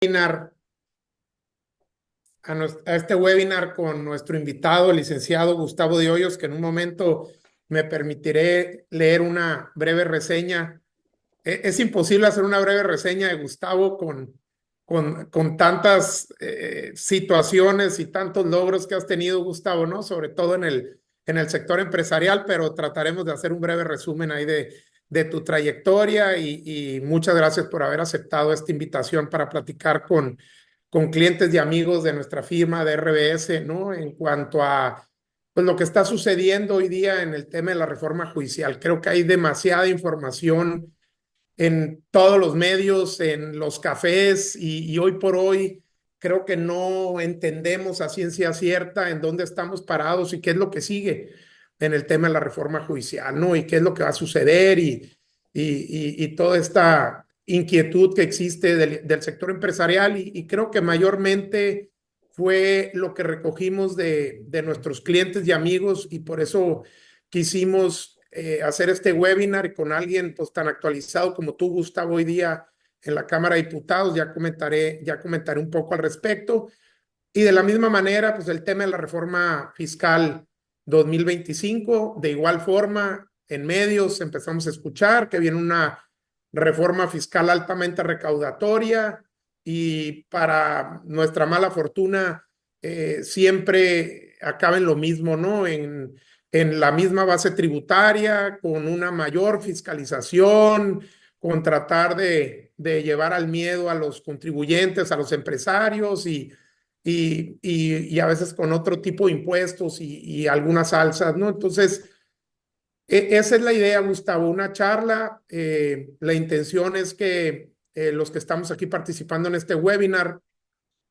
webinar, a este webinar con nuestro invitado, el licenciado Gustavo de Hoyos, que en un momento me permitiré leer una breve reseña. Es imposible hacer una breve reseña de Gustavo con tantas situaciones y tantos logros que has tenido, Gustavo, ¿no? Sobre todo en el sector empresarial, pero trataremos de hacer un breve resumen ahí de tu trayectoria y muchas gracias por haber aceptado esta invitación para platicar con clientes y amigos de nuestra firma de RBS, ¿no? En cuanto a pues, lo que está sucediendo hoy día en el tema de la reforma judicial. Creo que hay demasiada información en todos los medios, en los cafés y hoy por hoy creo que no entendemos a ciencia cierta en dónde estamos parados y qué es lo que sigue en el tema de la reforma judicial, ¿no? Y qué es lo que va a suceder y toda esta inquietud que existe del sector empresarial y creo que mayormente fue lo que recogimos de nuestros clientes y amigos y por eso quisimos hacer este webinar con alguien pues tan actualizado como tú, Gustavo, hoy día en la Cámara de Diputados. Ya comentaré un poco al respecto. Y de la misma manera, pues el tema de la reforma fiscal 2025, de igual forma, en medios empezamos a escuchar que viene una reforma fiscal altamente recaudatoria y para nuestra mala fortuna siempre acaba en lo mismo, ¿no? En la misma base tributaria, con una mayor fiscalización, con tratar de llevar al miedo a los contribuyentes, a los empresarios y a veces con otro tipo de impuestos y algunas alzas, ¿no? Entonces, esa es la idea, Gustavo, una charla. La intención es que los que estamos aquí participando en este webinar,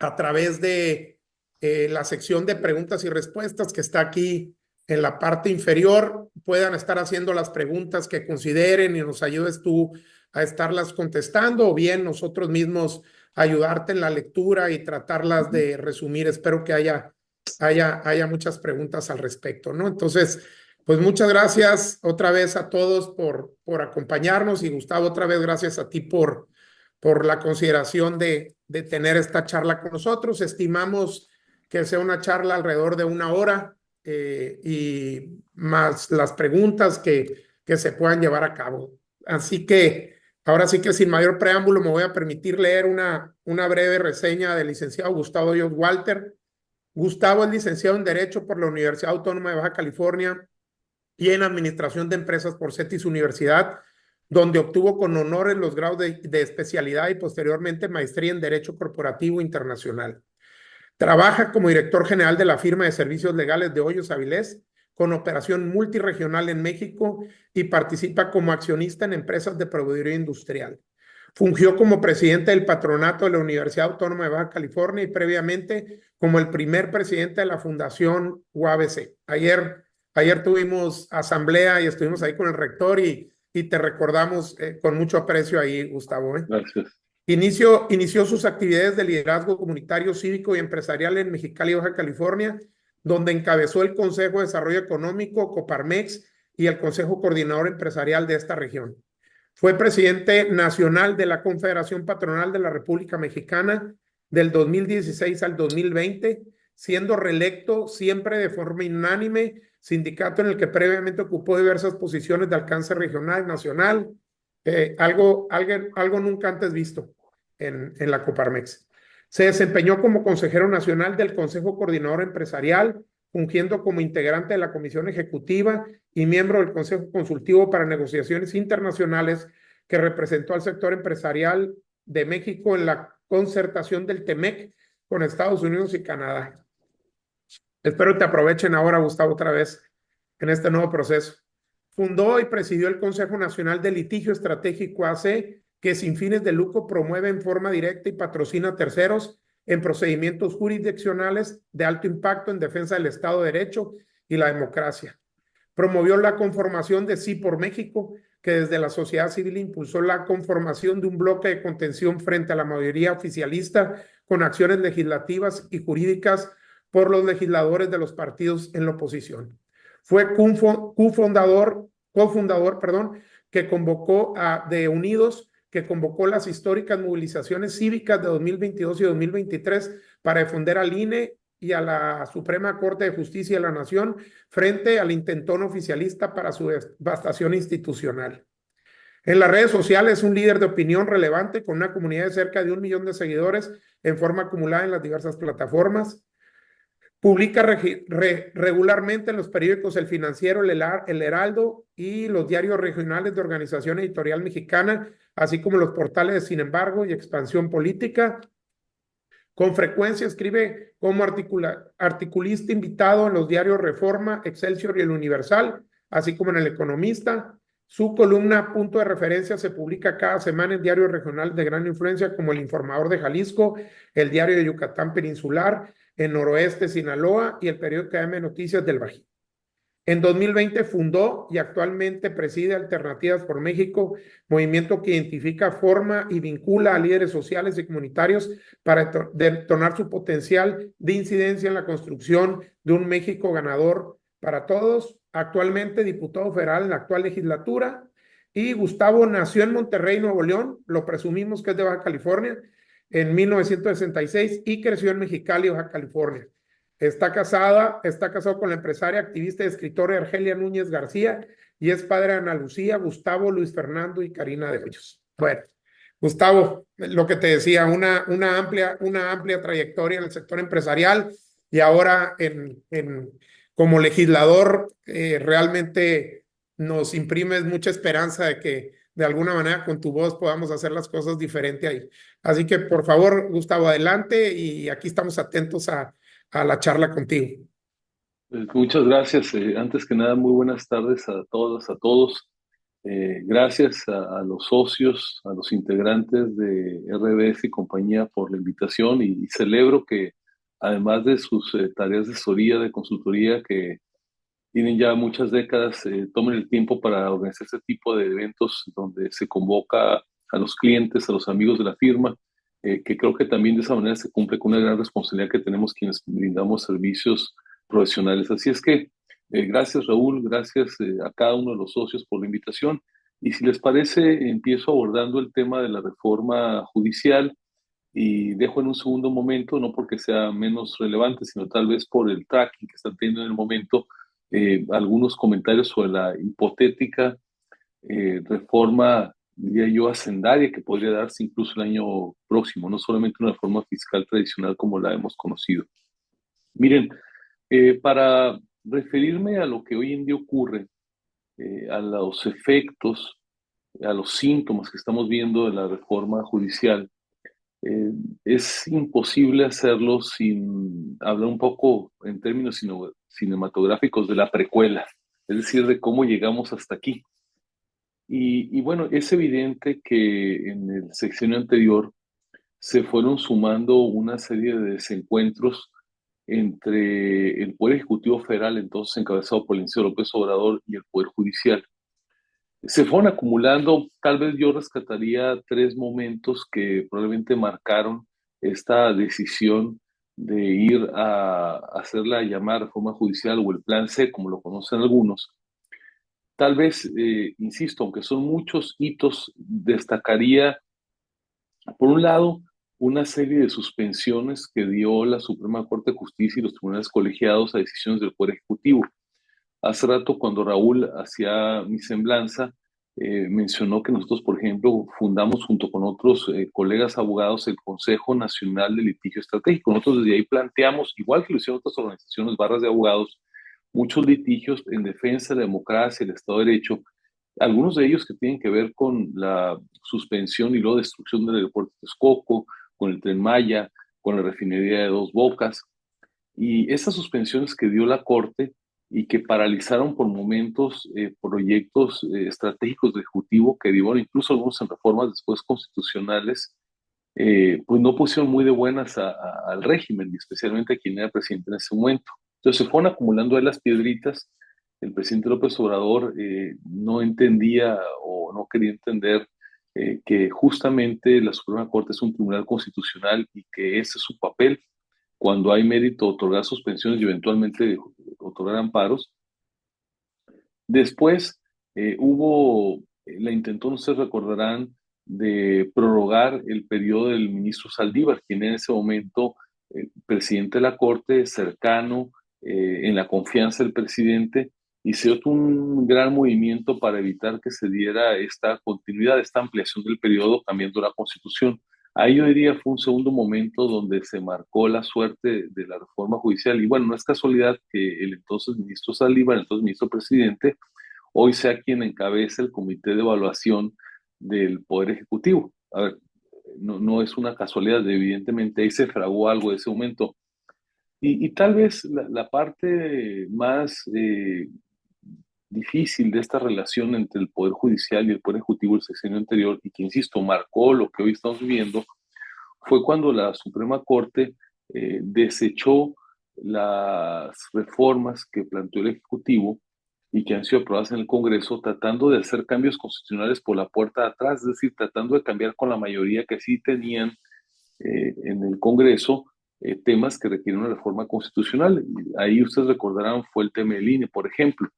a través de la sección de preguntas y respuestas que está aquí en la parte inferior, puedan estar haciendo las preguntas que consideren y nos ayudes tú a estarlas contestando o bien nosotros mismos ayudarte en la lectura y tratarlas de resumir. Espero que haya muchas preguntas al respecto, ¿no? Entonces, pues muchas gracias otra vez a todos por acompañarnos y Gustavo, otra vez gracias a ti por la consideración de tener esta charla con nosotros. Estimamos que sea una charla alrededor de una hora y más las preguntas que se puedan llevar a cabo. Así que ahora sí que sin mayor preámbulo me voy a permitir leer una breve reseña del licenciado Gustavo Hoyos Walter. Gustavo es licenciado en Derecho por la Universidad Autónoma de Baja California y en Administración de Empresas por CETIS Universidad, donde obtuvo con honores los grados de especialidad y posteriormente maestría en Derecho Corporativo Internacional. Trabaja como director general de la firma de servicios legales de Hoyos Avilés, con operación multirregional en México y participa como accionista en empresas de proveeduría industrial. Fungió como presidente del patronato de la Universidad Autónoma de Baja California y previamente como el primer presidente de la Fundación UABC. Ayer tuvimos asamblea y estuvimos ahí con el rector y te recordamos con mucho aprecio ahí, Gustavo. Gracias. Inició sus actividades de liderazgo comunitario, cívico y empresarial en Mexicali, Baja California, donde encabezó el Consejo de Desarrollo Económico, Coparmex, y el Consejo Coordinador Empresarial de esta región. Fue presidente nacional de la Confederación Patronal de la República Mexicana del 2016 al 2020, siendo reelecto siempre de forma unánime, sindicato en el que previamente ocupó diversas posiciones de alcance regional, nacional, algo nunca antes visto en la Coparmex. Se desempeñó como consejero nacional del Consejo Coordinador Empresarial, fungiendo como integrante de la Comisión Ejecutiva y miembro del Consejo Consultivo para Negociaciones Internacionales, que representó al sector empresarial de México en la concertación del TEMEC con Estados Unidos y Canadá. Espero que te aprovechen ahora, Gustavo, otra vez en este nuevo proceso. Fundó y presidió el Consejo Nacional de Litigio Estratégico AC, que sin fines de lucro promueve en forma directa y patrocina a terceros en procedimientos jurisdiccionales de alto impacto en defensa del Estado de Derecho y la democracia. Promovió la conformación de Sí por México, que desde la sociedad civil impulsó la conformación de un bloque de contención frente a la mayoría oficialista con acciones legislativas y jurídicas por los legisladores de los partidos en la oposición. Fue cofundador, que convocó de Unidos que convocó las históricas movilizaciones cívicas de 2022 y 2023 para defender al INE y a la Suprema Corte de Justicia de la Nación frente al intentón oficialista para su devastación institucional. En las redes sociales es un líder de opinión relevante con una comunidad de cerca de 1 millón de seguidores en forma acumulada en las diversas plataformas. Publica regularmente en los periódicos El Financiero, El Heraldo y los diarios regionales de Organización Editorial Mexicana, así como los portales de Sin embargo y Expansión Política. Con frecuencia escribe como articulista invitado en los diarios Reforma, Excelsior y El Universal, así como en El Economista. Su columna Punto de Referencia se publica cada semana en diarios regionales de gran influencia como El Informador de Jalisco, el Diario de Yucatán Peninsular, en Noroeste, Sinaloa y el periódico AM Noticias del Bajío. En 2020 fundó y actualmente preside Alternativas por México, movimiento que identifica, forma y vincula a líderes sociales y comunitarios para detonar su potencial de incidencia en la construcción de un México ganador para todos. Actualmente diputado federal en la actual legislatura. Y Gustavo nació en Monterrey, Nuevo León, lo presumimos que es de Baja California, en 1966 y creció en Mexicali, Baja California. Está casado con la empresaria, activista y escritora Argelia Núñez García y es padre de Ana Lucía, Gustavo, Luis Fernando y Karina de Hoyos. Bueno, Gustavo, lo que te decía, una amplia trayectoria en el sector empresarial y ahora como legislador realmente nos imprimes mucha esperanza de que de alguna manera con tu voz podamos hacer las cosas diferente ahí. Así que por favor, Gustavo, adelante y aquí estamos atentos a la charla contigo. Muchas gracias. Antes que nada, muy buenas tardes a todas, a todos. Gracias a los socios, a los integrantes de RBS y compañía por la invitación y celebro que además de sus tareas de asesoría, de consultoría que tienen ya muchas décadas, tomen el tiempo para organizar este tipo de eventos donde se convoca a los clientes, a los amigos de la firma, que creo que también de esa manera se cumple con una gran responsabilidad que tenemos quienes brindamos servicios profesionales. Así es que gracias Raúl, gracias a cada uno de los socios por la invitación. Y si les parece, empiezo abordando el tema de la reforma judicial y dejo en un segundo momento, no porque sea menos relevante, sino tal vez por el tracking que están teniendo en el momento, algunos comentarios sobre la hipotética reforma, diría yo, hacendaria que podría darse incluso el año próximo, no solamente una reforma fiscal tradicional como la hemos conocido. Miren, para referirme a lo que hoy en día ocurre, a los efectos, a los síntomas que estamos viendo de la reforma judicial, es imposible hacerlo sin hablar un poco en términos cinematográficos de la precuela, es decir, de cómo llegamos hasta aquí. Y bueno, es evidente que en el sexenio anterior se fueron sumando una serie de desencuentros entre el Poder Ejecutivo Federal, entonces encabezado por el licenciado López Obrador, y el Poder Judicial. Se fueron acumulando, tal vez yo rescataría tres momentos que probablemente marcaron esta decisión de ir a hacer la llamada reforma judicial o el plan C, como lo conocen algunos. Tal vez, insisto, aunque son muchos hitos, destacaría, por un lado, una serie de suspensiones que dio la Suprema Corte de Justicia y los tribunales colegiados a decisiones del Poder Ejecutivo. Hace rato, cuando Raúl hacía mi semblanza, mencionó que nosotros, por ejemplo, fundamos junto con otros colegas abogados el Consejo Nacional de Litigio Estratégico. Nosotros desde ahí planteamos, igual que lo hicieron otras organizaciones, barras de abogados, muchos litigios en defensa de la democracia, el Estado de Derecho, algunos de ellos que tienen que ver con la suspensión y luego destrucción del aeropuerto de Texcoco, con el Tren Maya, con la refinería de Dos Bocas. Y esas suspensiones que dio la Corte y que paralizaron por momentos proyectos estratégicos del Ejecutivo que dieron incluso algunos en reformas después constitucionales, pues no pusieron muy de buenas al régimen y especialmente a quien era presidente en ese momento. Entonces se fueron acumulando ahí las piedritas. El presidente López Obrador no entendía o no quería entender que justamente la Suprema Corte es un tribunal constitucional y que ese es su papel cuando hay mérito otorgar suspensiones y eventualmente otorgar amparos. Después hubo, la intentó, no se recordarán, de prorrogar el periodo del ministro Saldívar, quien en ese momento, presidente de la Corte, cercano, en la confianza del presidente, y se hizo un gran movimiento para evitar que se diera esta continuidad, esta ampliación del periodo cambiando la Constitución. Ahí yo diría fue un segundo momento donde se marcó la suerte de la reforma judicial. Y bueno, no es casualidad que el entonces ministro Saldívar, el entonces ministro presidente, hoy sea quien encabece el comité de evaluación del Poder Ejecutivo. A ver, no es una casualidad, evidentemente ahí se fraguó algo de ese momento. Y tal vez la parte más difícil de esta relación entre el Poder Judicial y el Poder Ejecutivo el sexenio anterior, y que, insisto, marcó lo que hoy estamos viviendo, fue cuando la Suprema Corte desechó las reformas que planteó el Ejecutivo y que han sido aprobadas en el Congreso, tratando de hacer cambios constitucionales por la puerta de atrás, es decir, tratando de cambiar con la mayoría que sí tenían en el Congreso temas que requieren una reforma constitucional. Ahí ustedes recordarán fue el tema del INE, por ejemplo.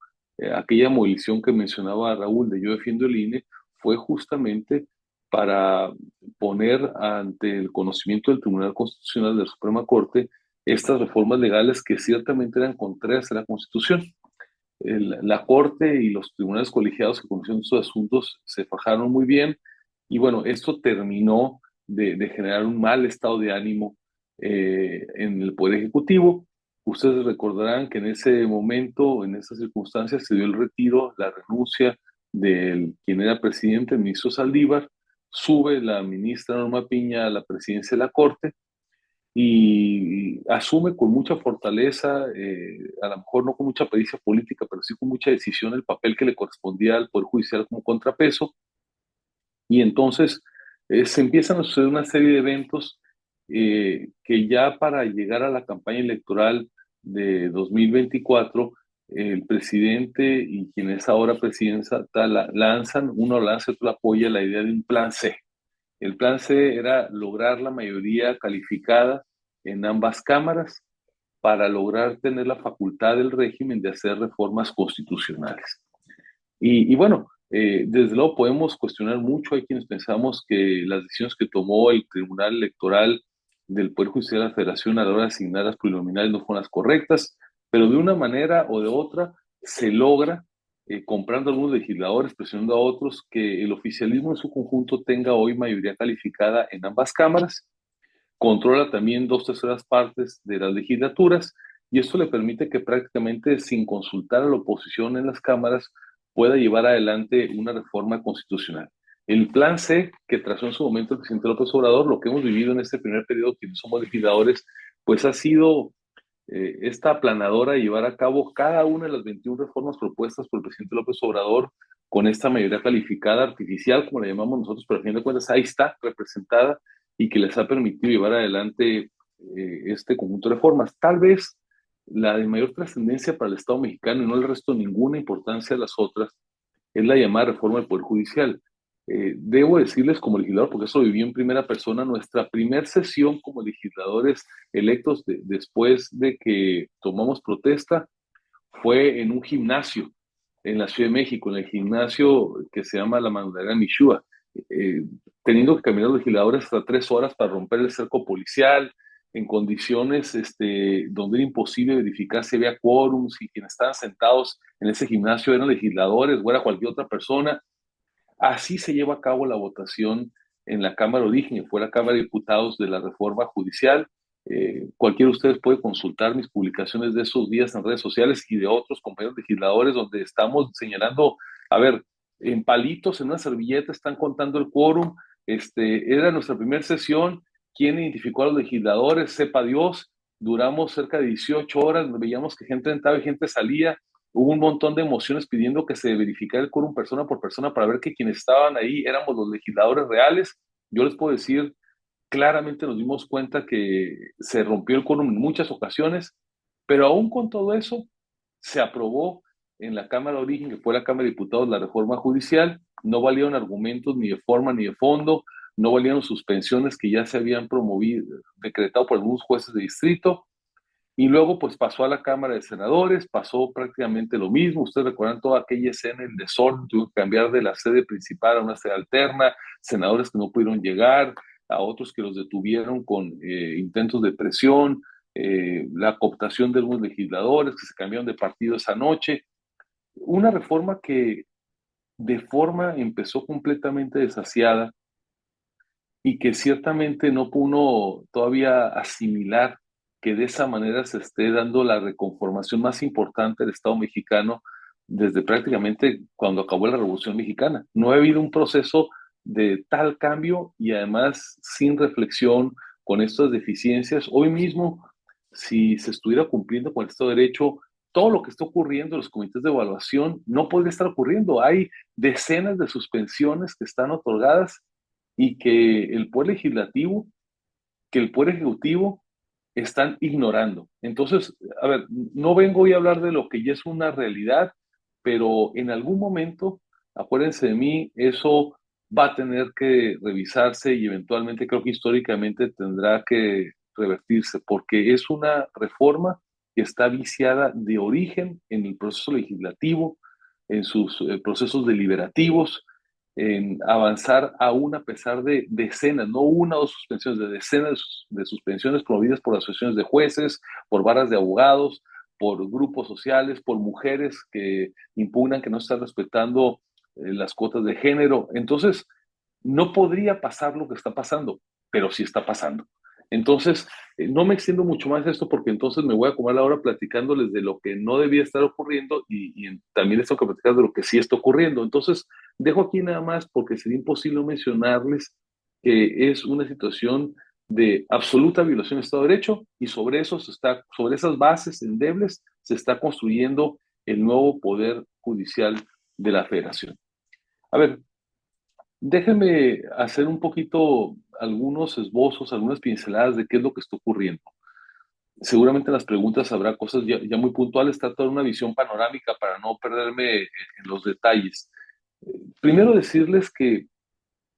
Aquella movilización que mencionaba Raúl de Yo defiendo el INE fue justamente para poner ante el conocimiento del Tribunal Constitucional de la Suprema Corte estas reformas legales que ciertamente eran contrarias a la Constitución. La Corte y los tribunales colegiados que conocían estos asuntos se fajaron muy bien y bueno, esto terminó de generar un mal estado de ánimo en el Poder Ejecutivo. Ustedes recordarán que en ese momento, en esas circunstancias, se dio el retiro, la renuncia de quien era presidente, el ministro Saldívar, sube la ministra Norma Piña a la presidencia de la Corte y asume con mucha fortaleza, a lo mejor no con mucha pericia política, pero sí con mucha decisión el papel que le correspondía al Poder Judicial como contrapeso. Y entonces se empiezan a suceder una serie de eventos que ya para llegar a la campaña electoral de 2024, el presidente y quien es ahora presidenta lanzan, uno lanza, otro apoya la idea de un plan C. El plan C era lograr la mayoría calificada en ambas cámaras para lograr tener la facultad del régimen de hacer reformas constitucionales. Y bueno, desde luego podemos cuestionar mucho. Hay quienes pensamos que las decisiones que tomó el Tribunal Electoral del Poder Judicial de la Federación a la hora de asignar las plurinominales no fueron las correctas, pero de una manera o de otra se logra, comprando a algunos legisladores, presionando a otros, que el oficialismo en su conjunto tenga hoy mayoría calificada en ambas cámaras, controla también dos terceras partes de las legislaturas y esto le permite que prácticamente sin consultar a la oposición en las cámaras pueda llevar adelante una reforma constitucional. El plan C que trazó en su momento el presidente López Obrador, lo que hemos vivido en este primer periodo, quienes somos legisladores, pues ha sido esta aplanadora de llevar a cabo cada una de las 21 reformas propuestas por el presidente López Obrador con esta mayoría calificada artificial, como la llamamos nosotros, pero a fin de cuentas ahí está representada y que les ha permitido llevar adelante este conjunto de reformas. Tal vez la de mayor trascendencia para el Estado mexicano y no le resto ninguna importancia a las otras es la llamada reforma del Poder Judicial. Debo decirles como legislador, porque eso lo viví en primera persona, nuestra primer sesión como legisladores electos después de que tomamos protesta fue en un gimnasio en la Ciudad de México, en el gimnasio que se llama La Mandalera Michoa, eh, teniendo que caminar los legisladores hasta 3 horas para romper el cerco policial, en condiciones donde era imposible verificar si había quórum, si quienes estaban sentados en ese gimnasio eran legisladores o era cualquier otra persona. Así se lleva a cabo la votación en la Cámara de Origen, y fue la Cámara de Diputados de la reforma judicial. Cualquiera de ustedes puede consultar mis publicaciones de esos días en redes sociales y de otros compañeros legisladores donde estamos señalando, a ver, en palitos, en una servilleta están contando el quórum. Era nuestra primera sesión. ¿Quién identificó a los legisladores? Sepa Dios. Duramos cerca de 18 horas, veíamos que gente entraba y gente salía. Hubo un montón de emociones pidiendo que se verificara el quórum persona por persona para ver que quienes estaban ahí éramos los legisladores reales. Yo les puedo decir, claramente nos dimos cuenta que se rompió el quórum en muchas ocasiones, pero aún con todo eso, se aprobó en la Cámara de Origen, que fue la Cámara de Diputados, la reforma judicial. No valieron argumentos ni de forma ni de fondo, no valieron suspensiones que ya se habían promovido, decretado por algunos jueces de distrito, Y luego pues pasó a la Cámara de Senadores, pasó prácticamente lo mismo. Ustedes recuerdan toda aquella escena, el desorden, tuvieron que cambiar de la sede principal a una sede alterna, senadores que no pudieron llegar, a otros que los detuvieron con intentos de presión, la cooptación de algunos legisladores que se cambiaron de partido esa noche. Una reforma que de forma empezó completamente desasiada y que ciertamente no pudo uno todavía asimilar que de esa manera se esté dando la reconformación más importante del Estado mexicano desde prácticamente cuando acabó la Revolución Mexicana. No ha habido un proceso de tal cambio y además sin reflexión, con estas deficiencias. Hoy mismo, si se estuviera cumpliendo con el Estado de Derecho, todo lo que está ocurriendo en los comités de evaluación no podría estar ocurriendo. Hay decenas de suspensiones que están otorgadas y que el Poder Legislativo, que el Poder Ejecutivo están ignorando. Entonces, a ver, no vengo hoy a hablar de lo que ya es una realidad, pero en algún momento, acuérdense de mí, eso va a tener que revisarse y eventualmente creo que históricamente tendrá que revertirse, porque es una reforma que está viciada de origen en el proceso legislativo, en sus procesos deliberativos, en avanzar aún a pesar de decenas, no una o dos suspensiones, de decenas de suspensiones promovidas por asociaciones de jueces, por varas de abogados, por grupos sociales, por mujeres que impugnan que no están respetando las cuotas de género. Entonces, no podría pasar lo que está pasando, pero sí está pasando. Entonces, no me extiendo mucho más de esto porque entonces me voy a comer la hora platicándoles de lo que no debía estar ocurriendo y también les tengo que platicar de lo que sí está ocurriendo. Entonces, dejo aquí nada más porque sería imposible mencionarles que es una situación de absoluta violación del Estado de Derecho y sobre eso se está, sobre esas bases endebles se está construyendo el nuevo poder judicial de la Federación. A ver, déjenme hacer un poquito algunos esbozos, algunas pinceladas de qué es lo que está ocurriendo. Seguramente en las preguntas habrá cosas ya muy puntuales, trato de dar una visión panorámica para no perderme en los detalles. Primero decirles que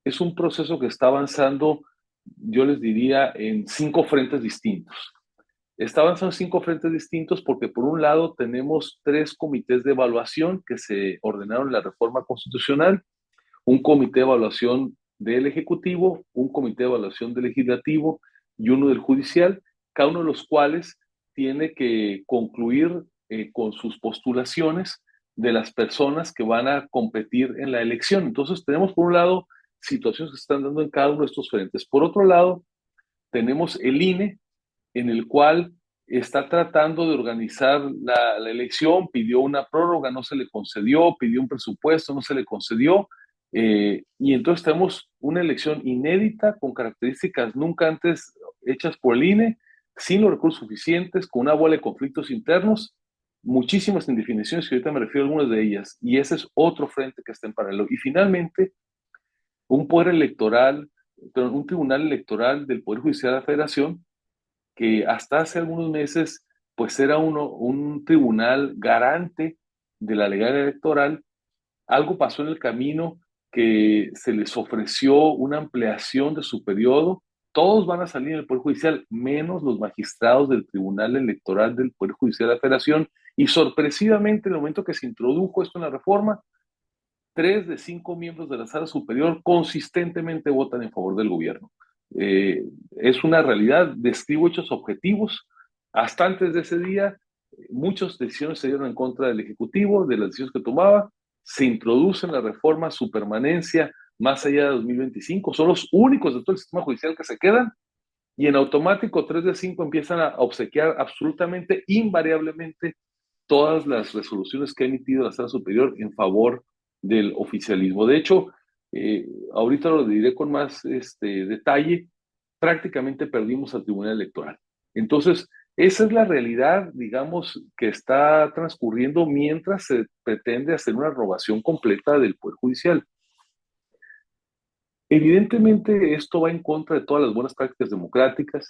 es un proceso que está avanzando, yo les diría, en 5 frentes distintos. Está avanzando en 5 frentes distintos porque por un lado tenemos 3 comités de evaluación que se ordenaron en la reforma constitucional, un comité de evaluación del Ejecutivo, un comité de evaluación del Legislativo y uno del Judicial, cada uno de los cuales tiene que concluir con sus postulaciones de las personas que van a competir en la elección. Entonces tenemos por un lado situaciones que se están dando en cada uno de estos frentes. Por otro lado, tenemos el INE, en el cual está tratando de organizar la elección, pidió una prórroga, no se le concedió, pidió un presupuesto, no se le concedió, y entonces tenemos una elección inédita con características nunca antes hechas por el INE, sin los recursos suficientes, con una bola de conflictos internos, muchísimas indefiniciones, que ahorita me refiero a algunas de ellas, y ese es otro frente que está en paralelo. Y finalmente, un poder electoral, un tribunal electoral del Poder Judicial de la Federación, que hasta hace algunos meses pues era un tribunal garante de la legalidad electoral. Algo pasó en el camino que se les ofreció una ampliación de su periodo. Todos van a salir del Poder Judicial, menos los magistrados del Tribunal Electoral del Poder Judicial de la Federación. Y sorpresivamente, en el momento que se introdujo esto en la reforma, 3 de 5 miembros de la Sala Superior consistentemente votan en favor del gobierno. Eh, es una realidad, describo hechos objetivos. Hasta antes de ese día, muchas decisiones se dieron en contra del Ejecutivo, de las decisiones que tomaba. Se introduce en la reforma su permanencia más allá de 2025. Son los únicos de todo el sistema judicial que se quedan y en automático 3 de 5 empiezan a obsequiar absolutamente, invariablemente, todas las resoluciones que ha emitido la Sala Superior en favor del oficialismo. De hecho, ahorita lo diré con más detalle, prácticamente perdimos al Tribunal Electoral. Entonces, esa es la realidad, digamos, que está transcurriendo mientras se pretende hacer una renovación completa del Poder Judicial. Evidentemente, esto va en contra de todas las buenas prácticas democráticas.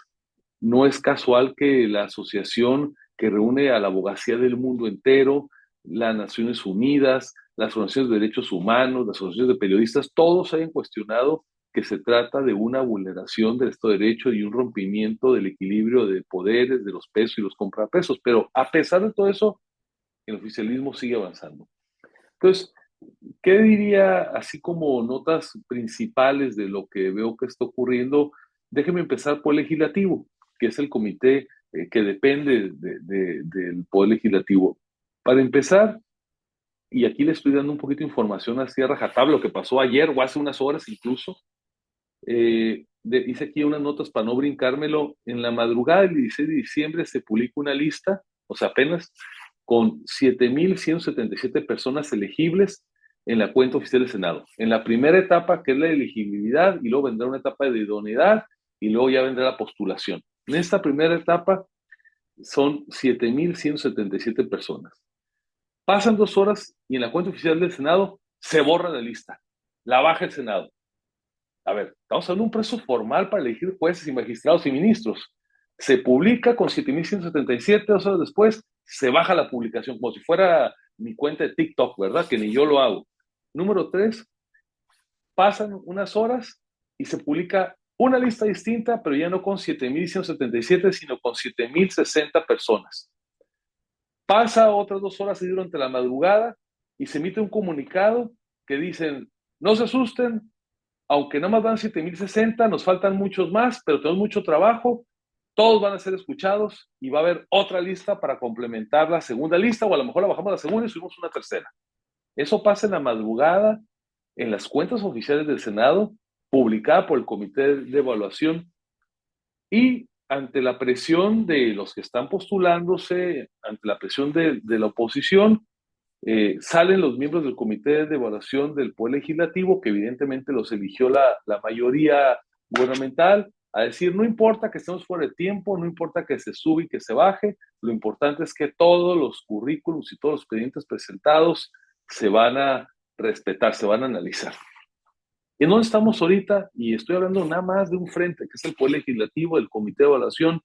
No es casual que la asociación que reúne a la abogacía del mundo entero, las Naciones Unidas, las organizaciones de derechos humanos, las asociaciones de periodistas, todos hayan cuestionado que se trata de una vulneración del Estado de Derecho y un rompimiento del equilibrio de poderes, de los pesos y los contrapesos. Pero a pesar de todo eso, el oficialismo sigue avanzando. Entonces, ¿qué diría así como notas principales de lo que veo que está ocurriendo? Déjeme empezar por el legislativo, que es el comité que depende del poder legislativo. Para empezar, y aquí le estoy dando un poquito de información así a rajatabla, lo que pasó ayer o hace unas horas incluso, hice aquí unas notas para no brincármelo. En la madrugada del 16 de diciembre se publica una lista, o sea, apenas con 7,177 personas elegibles en la cuenta oficial del Senado. En la primera etapa, que es la elegibilidad, y luego vendrá una etapa de idoneidad, y luego ya vendrá la postulación. En esta primera etapa son 7,177 personas. Pasan 2 horas y en la cuenta oficial del Senado se borra la lista, la baja el Senado. A ver, estamos hablando de un proceso formal para elegir jueces y magistrados y ministros. Se publica con 7,177, 2 horas después se baja la publicación, como si fuera mi cuenta de TikTok, ¿verdad? Que ni yo lo hago. Número 3, pasan unas horas y se publica una lista distinta, pero ya no con 7,177, sino con 7,060 personas. Pasa otras 2 horas y durante la madrugada y se emite un comunicado que dicen, no se asusten, aunque nada más van 7,060, nos faltan muchos más, pero tenemos mucho trabajo, todos van a ser escuchados y va a haber otra lista para complementar la segunda lista, o a lo mejor la bajamos a la segunda y subimos una tercera. Eso pasa en la madrugada, en las cuentas oficiales del Senado, publicada por el Comité de Evaluación, y ante la presión de los que están postulándose, ante la presión de la oposición, salen los miembros del Comité de Evaluación del Poder Legislativo, que evidentemente los eligió la mayoría gubernamental, a decir, no importa que estemos fuera de tiempo, no importa que se sube y que se baje, lo importante es que todos los currículums y todos los expedientes presentados se van a respetar, se van a analizar. ¿En dónde estamos ahorita? Y estoy hablando nada más de un frente, que es el Poder Legislativo, el Comité de Evaluación.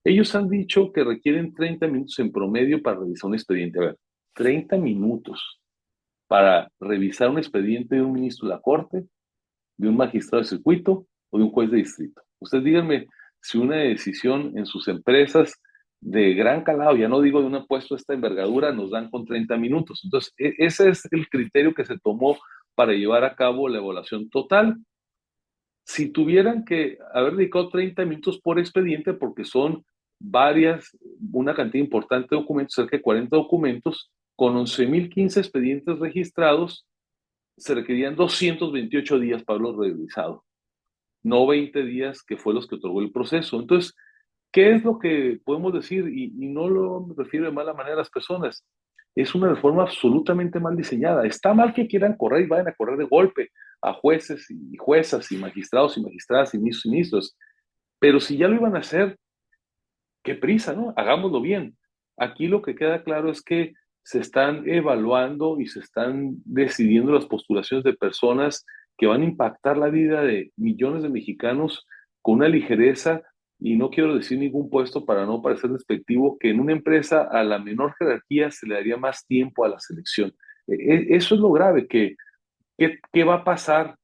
Ellos han dicho que requieren 30 minutos en promedio para revisar un expediente. A ver, 30 minutos para revisar un expediente de un ministro de la Corte, de un magistrado de circuito o de un juez de distrito. Ustedes díganme si una decisión en sus empresas de gran calado, ya no digo de un puesto de esta envergadura, nos dan con 30 minutos. Entonces, ese es el criterio que se tomó para llevar a cabo la evaluación total. Si tuvieran que haber dedicado 30 minutos por expediente, porque son una cantidad importante de documentos, cerca de 40 documentos, con 11,015 expedientes registrados, se requerían 228 días para haberlo revisado, no 20 días que fue los que otorgó el proceso. Entonces, ¿qué es lo que podemos decir? Y no lo refiero de mala manera a las personas. Es una reforma absolutamente mal diseñada. Está mal que quieran correr y vayan a correr de golpe a jueces y juezas y magistrados y magistradas y ministros y ministros. Pero si ya lo iban a hacer, qué prisa, ¿no? Hagámoslo bien. Aquí lo que queda claro es que se están evaluando y se están decidiendo las postulaciones de personas que van a impactar la vida de millones de mexicanos con una ligereza, y no quiero decir ningún puesto para no parecer despectivo, que en una empresa a la menor jerarquía se le daría más tiempo a la selección. Eso es lo grave, que qué va a pasar,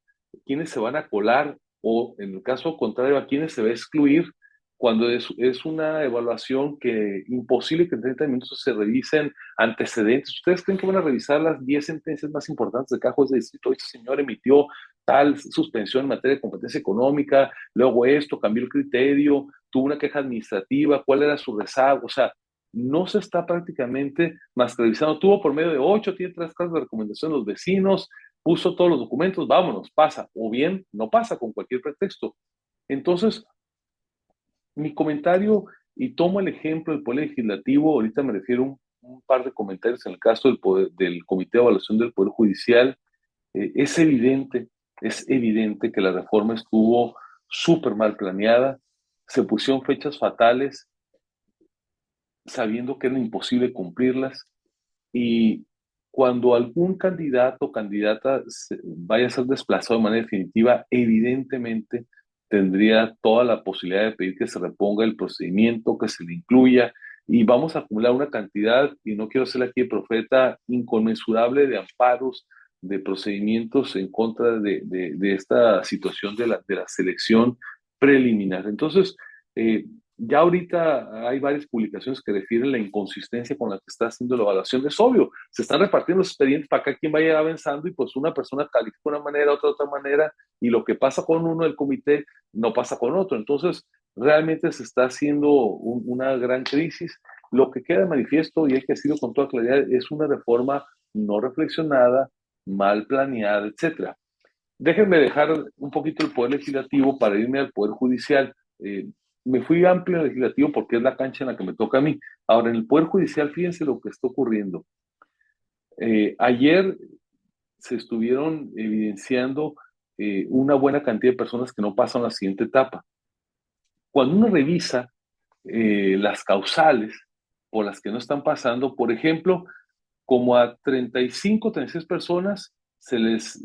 quiénes se van a colar, o en el caso contrario, a quiénes se va a excluir, cuando es una evaluación que imposible que en 30 minutos se revisen antecedentes. ¿Ustedes creen que van a revisar las 10 sentencias más importantes de cada juez de distrito? Este señor emitió tal suspensión en materia de competencia económica, luego esto, cambió el criterio, tuvo una queja administrativa, cuál era su rezago. O sea, no se está prácticamente más que revisando. Tuvo por medio de 8, tiene 3 casos de recomendación de los vecinos, puso todos los documentos, vámonos, pasa, o bien no pasa con cualquier pretexto. Entonces, mi comentario, y tomo el ejemplo del Poder Legislativo, ahorita me refiero a un par de comentarios en el caso del Comité de Evaluación del Poder Judicial. Es evidente que la reforma estuvo súper mal planeada, se pusieron fechas fatales sabiendo que era imposible cumplirlas, y cuando algún candidato o candidata vaya a ser desplazado de manera definitiva, evidentemente tendría toda la posibilidad de pedir que se reponga el procedimiento, que se le incluya, y vamos a acumular una cantidad, y no quiero ser aquí el profeta, inconmensurable de amparos, de procedimientos en contra de esta situación de la selección preliminar. Entonces, ya ahorita hay varias publicaciones que refieren la inconsistencia con la que está haciendo la evaluación. Es obvio, se están repartiendo los expedientes para cada quien vaya avanzando y pues una persona califica de una manera, otra de otra manera, y lo que pasa con uno del comité no pasa con otro. Entonces, realmente se está haciendo una gran crisis. Lo que queda de manifiesto, y hay que decirlo con toda claridad, es una reforma no reflexionada, mal planeada, etcétera. Déjenme dejar un poquito el Poder Legislativo para irme al Poder Judicial. Me fui amplio en el Legislativo porque es la cancha en la que me toca a mí. Ahora, en el Poder Judicial, fíjense lo que está ocurriendo. Ayer se estuvieron evidenciando una buena cantidad de personas que no pasan a la siguiente etapa. Cuando uno revisa las causales por las que no están pasando, por ejemplo, como a 35, 36 personas se les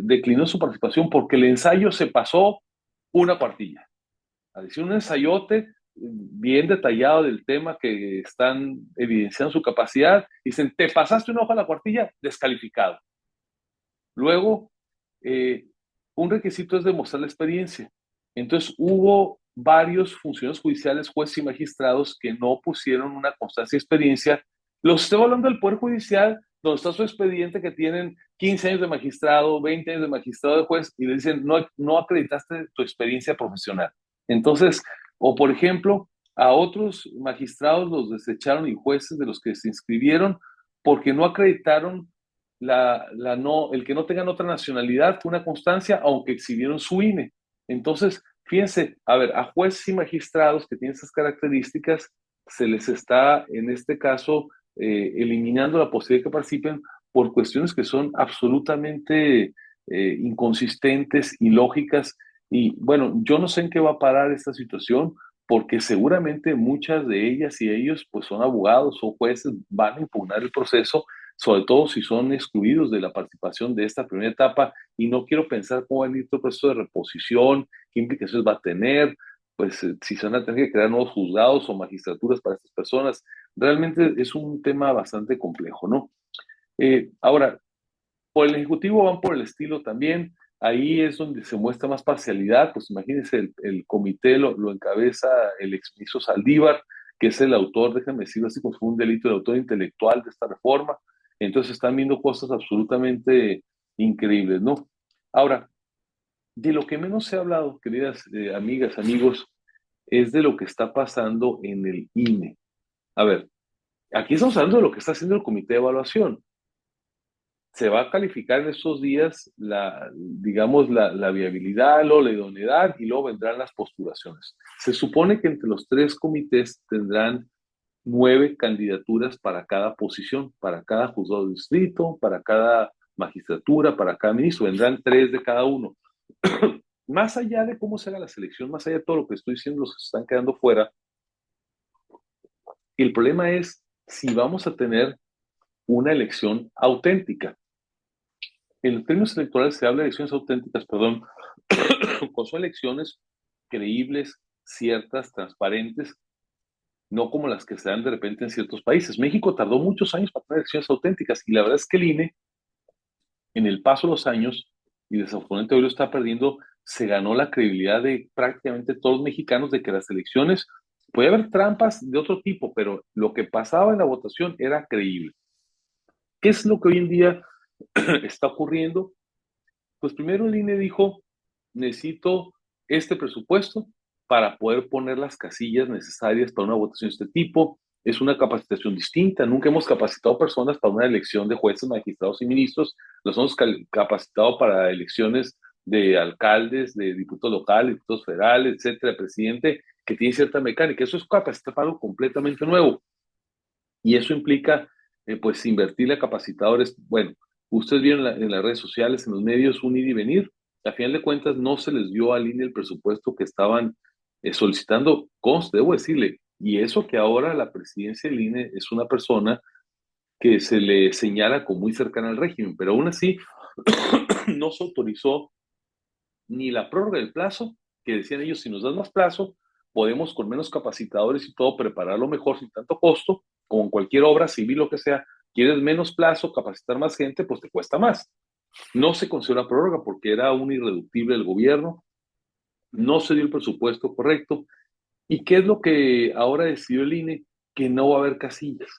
declinó su participación porque el ensayo se pasó una cuartilla. A decir, un ensayote bien detallado del tema que están evidenciando su capacidad, dicen, te pasaste una hoja a la cuartilla, descalificado. Luego, eh, un requisito es demostrar la experiencia. Entonces, hubo varios funcionarios judiciales, jueces y magistrados que no pusieron una constancia de experiencia. Los estoy hablando del Poder Judicial, donde está su expediente que tienen 15 años de magistrado, 20 años de magistrado de juez, y le dicen, no, no acreditaste tu experiencia profesional. Entonces, o por ejemplo, a otros magistrados los desecharon y jueces de los que se inscribieron porque no acreditaron el que no tengan otra nacionalidad fue una constancia, aunque exhibieron su INE. Entonces, fíjense, a ver, a jueces y magistrados que tienen esas características, se les está, en este caso, eliminando la posibilidad de que participen por cuestiones que son absolutamente inconsistentes, ilógicas. Y bueno, yo no sé en qué va a parar esta situación, porque seguramente muchas de ellas y ellos, pues son abogados o jueces, van a impugnar el proceso, sobre todo si son excluidos de la participación de esta primera etapa, y no quiero pensar cómo va a venir todo el proceso de reposición, qué implicaciones va a tener, pues si se van a tener que crear nuevos juzgados o magistraturas para estas personas. Realmente es un tema bastante complejo, ¿no? Ahora, por el Ejecutivo van por el estilo también, ahí es donde se muestra más parcialidad, pues imagínense, el comité lo encabeza el exministro Saldívar, que es el autor, déjenme decirlo así, como fue un delito, el autor intelectual de esta reforma. Entonces están viendo cosas absolutamente increíbles, ¿no? Ahora, de lo que menos se ha hablado, queridas amigas, amigos, es de lo que está pasando en el INE. A ver, aquí estamos hablando de lo que está haciendo el comité de evaluación. Se va a calificar en estos días digamos, la viabilidad, la idoneidad, y luego vendrán las postulaciones. Se supone que entre los tres comités tendrán 9 candidaturas para cada posición, para cada juzgado de distrito, para cada magistratura, para cada ministro. Vendrán 3 de cada uno. Más allá de cómo será la selección, más allá de todo lo que estoy diciendo, los que están quedando fuera, el problema es si vamos a tener una elección auténtica. En los términos electorales se habla de elecciones auténticas, perdón, pues son elecciones creíbles, ciertas, transparentes, no como las que se dan de repente en ciertos países. México tardó muchos años para tener elecciones auténticas, y la verdad es que el INE, en el paso de los años, y desafortunadamente hoy lo está perdiendo, se ganó la credibilidad de prácticamente todos los mexicanos de que las elecciones, puede haber trampas de otro tipo, pero lo que pasaba en la votación era creíble. ¿Qué es lo que hoy en día está ocurriendo? Pues primero el INE dijo, necesito este presupuesto para poder poner las casillas necesarias para una votación de este tipo. Es una capacitación distinta. Nunca hemos capacitado personas para una elección de jueces, magistrados y ministros. Los hemos capacitado para elecciones de alcaldes, de diputados locales, diputados federales, etcétera, presidente, que tiene cierta mecánica. Eso es capacitar para algo completamente nuevo. Y eso implica, pues, invertirle a capacitadores. Bueno, ustedes vieron en las redes sociales, en los medios, un ir y venir. A final de cuentas, no se les dio al INE el presupuesto que estaban solicitando. Conste, debo decirle, y eso que ahora la presidencia del INE es una persona que se le señala como muy cercana al régimen, pero aún así no se autorizó ni la prórroga del plazo, que decían ellos, si nos das más plazo, podemos con menos capacitadores y todo prepararlo mejor sin tanto costo, como en cualquier obra civil, lo que sea. Quieres menos plazo, capacitar más gente, pues te cuesta más. No se concedió la prórroga porque era un irreductible del gobierno, no se dio el presupuesto correcto. ¿Y qué es lo que ahora decidió el INE? Que no va a haber casillas,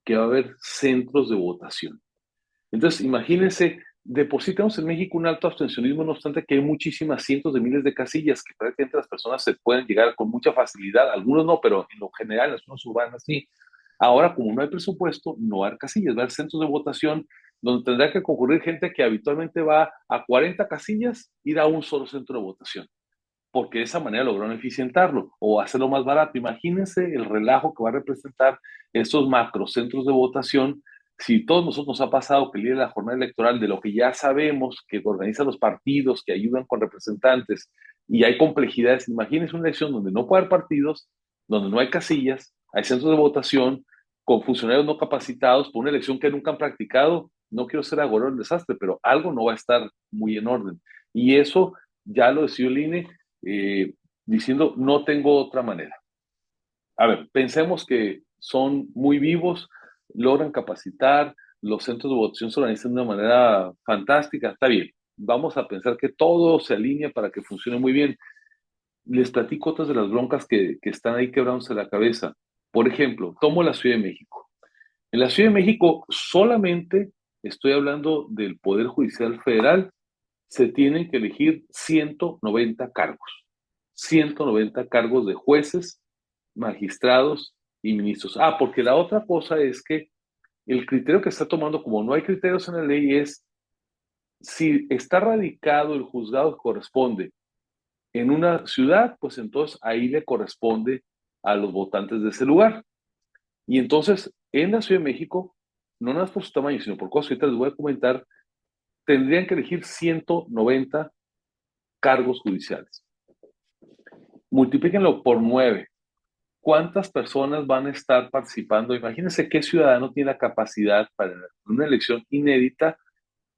que va a haber centros de votación. Entonces, imagínense, depositamos en México un alto abstencionismo, no obstante que hay muchísimas cientos de miles de casillas que prácticamente las personas se pueden llegar con mucha facilidad, algunos no, pero en lo general en las zonas urbanas sí. Ahora, como no hay presupuesto, no va a haber casillas, va a haber centros de votación donde tendrá que concurrir gente que habitualmente va a 40 casillas, ir a un solo centro de votación, porque de esa manera lograron eficientarlo o hacerlo más barato. Imagínense el relajo que va a representar estos macrocentros de votación. Si todos nosotros nos ha pasado que el día de la jornada electoral, de lo que ya sabemos que organizan los partidos, que ayudan con representantes, y hay complejidades, imagínense una elección donde no puede haber partidos, donde no hay casillas, hay centros de votación, con funcionarios no capacitados, por una elección que nunca han practicado. No quiero ser agorero del desastre, pero algo no va a estar muy en orden. Y eso ya lo decidió el INE, eh, diciendo no tengo otra manera. A ver, pensemos que son muy vivos, logran capacitar, los centros de votación se organizan de una manera fantástica, está bien. Vamos a pensar que todo se alinea para que funcione muy bien. Les platico otras de las broncas que están ahí quebrándose la cabeza. Por ejemplo, tomo la Ciudad de México. En la Ciudad de México solamente, estoy hablando del Poder Judicial Federal, se tienen que elegir 190 cargos. 190 cargos de jueces, magistrados y ministros. Ah, porque la otra cosa es que el criterio que está tomando, como no hay criterios en la ley, es si está radicado el juzgado que corresponde en una ciudad, pues entonces ahí le corresponde a los votantes de ese lugar. Y entonces, en la Ciudad de México, no nada más por su tamaño, sino por cosas que ahorita les voy a comentar, tendrían que elegir 190 cargos judiciales. Multiplíquenlo por 9. ¿Cuántas personas van a estar participando? Imagínense qué ciudadano tiene la capacidad para una elección inédita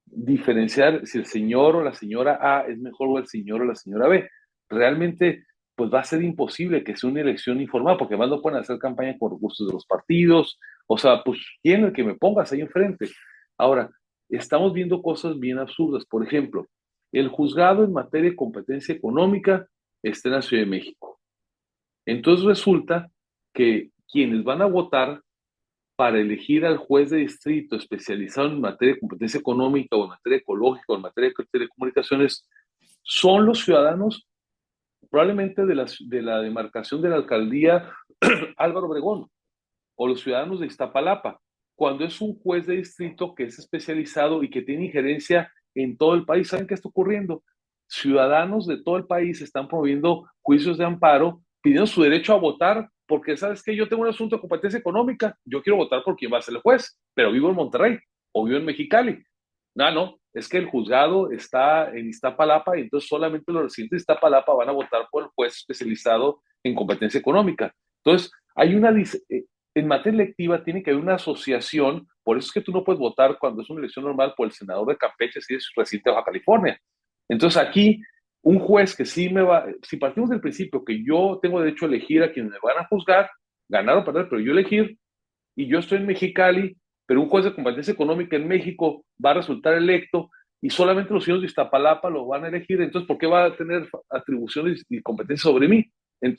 diferenciar si el señor o la señora A es mejor o el señor o la señora B. Realmente, pues va a ser imposible que sea una elección informada, porque además no pueden hacer campaña con recursos de los partidos. O sea, pues, ¿quién es el que me pongas ahí enfrente? Ahora, estamos viendo cosas bien absurdas. Por ejemplo, el juzgado en materia de competencia económica está en la Ciudad de México. Entonces resulta que quienes van a votar para elegir al juez de distrito especializado en materia de competencia económica o en materia ecológica o en materia de telecomunicaciones son los ciudadanos probablemente de la demarcación de la alcaldía Álvaro Obregón o los ciudadanos de Iztapalapa, cuando es un juez de distrito que es especializado y que tiene injerencia en todo el país. ¿Saben qué está ocurriendo? Ciudadanos de todo el país están promoviendo juicios de amparo, pidiendo su derecho a votar, porque sabes que yo tengo un asunto de competencia económica, yo quiero votar por quien va a ser el juez, pero vivo en Monterrey o vivo en Mexicali. No, es que el juzgado está en Iztapalapa y entonces solamente los residentes de Iztapalapa van a votar por el juez especializado en competencia económica. Entonces, hay una, en materia electiva tiene que haber una asociación, por eso es que tú no puedes votar cuando es una elección normal por el senador de Campeche si es residente de Baja California. Entonces aquí, un juez que sí me va, si partimos del principio que yo tengo derecho a elegir a quienes me van a juzgar, ganar o perder, pero yo elegir, y yo estoy en Mexicali, pero un juez de competencia económica en México va a resultar electo y solamente los ciudadanos de Iztapalapa lo van a elegir, entonces ¿por qué va a tener atribuciones y competencia sobre mí?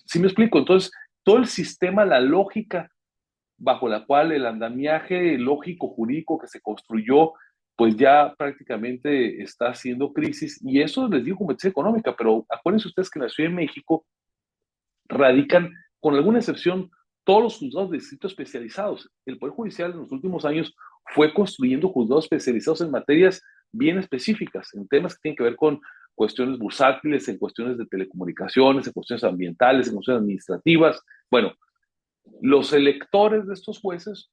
¿Sí me explico? Entonces, todo el sistema, la lógica bajo la cual el andamiaje lógico jurídico que se construyó, pues ya prácticamente está haciendo crisis. Y eso les digo competencia económica, pero acuérdense ustedes que en la Ciudad de México radican, con alguna excepción, todos los juzgados de distrito especializados. El Poder Judicial en los últimos años fue construyendo juzgados especializados en materias bien específicas, en temas que tienen que ver con cuestiones bursátiles, en cuestiones de telecomunicaciones, en cuestiones ambientales, en cuestiones administrativas. Bueno, los electores de estos jueces,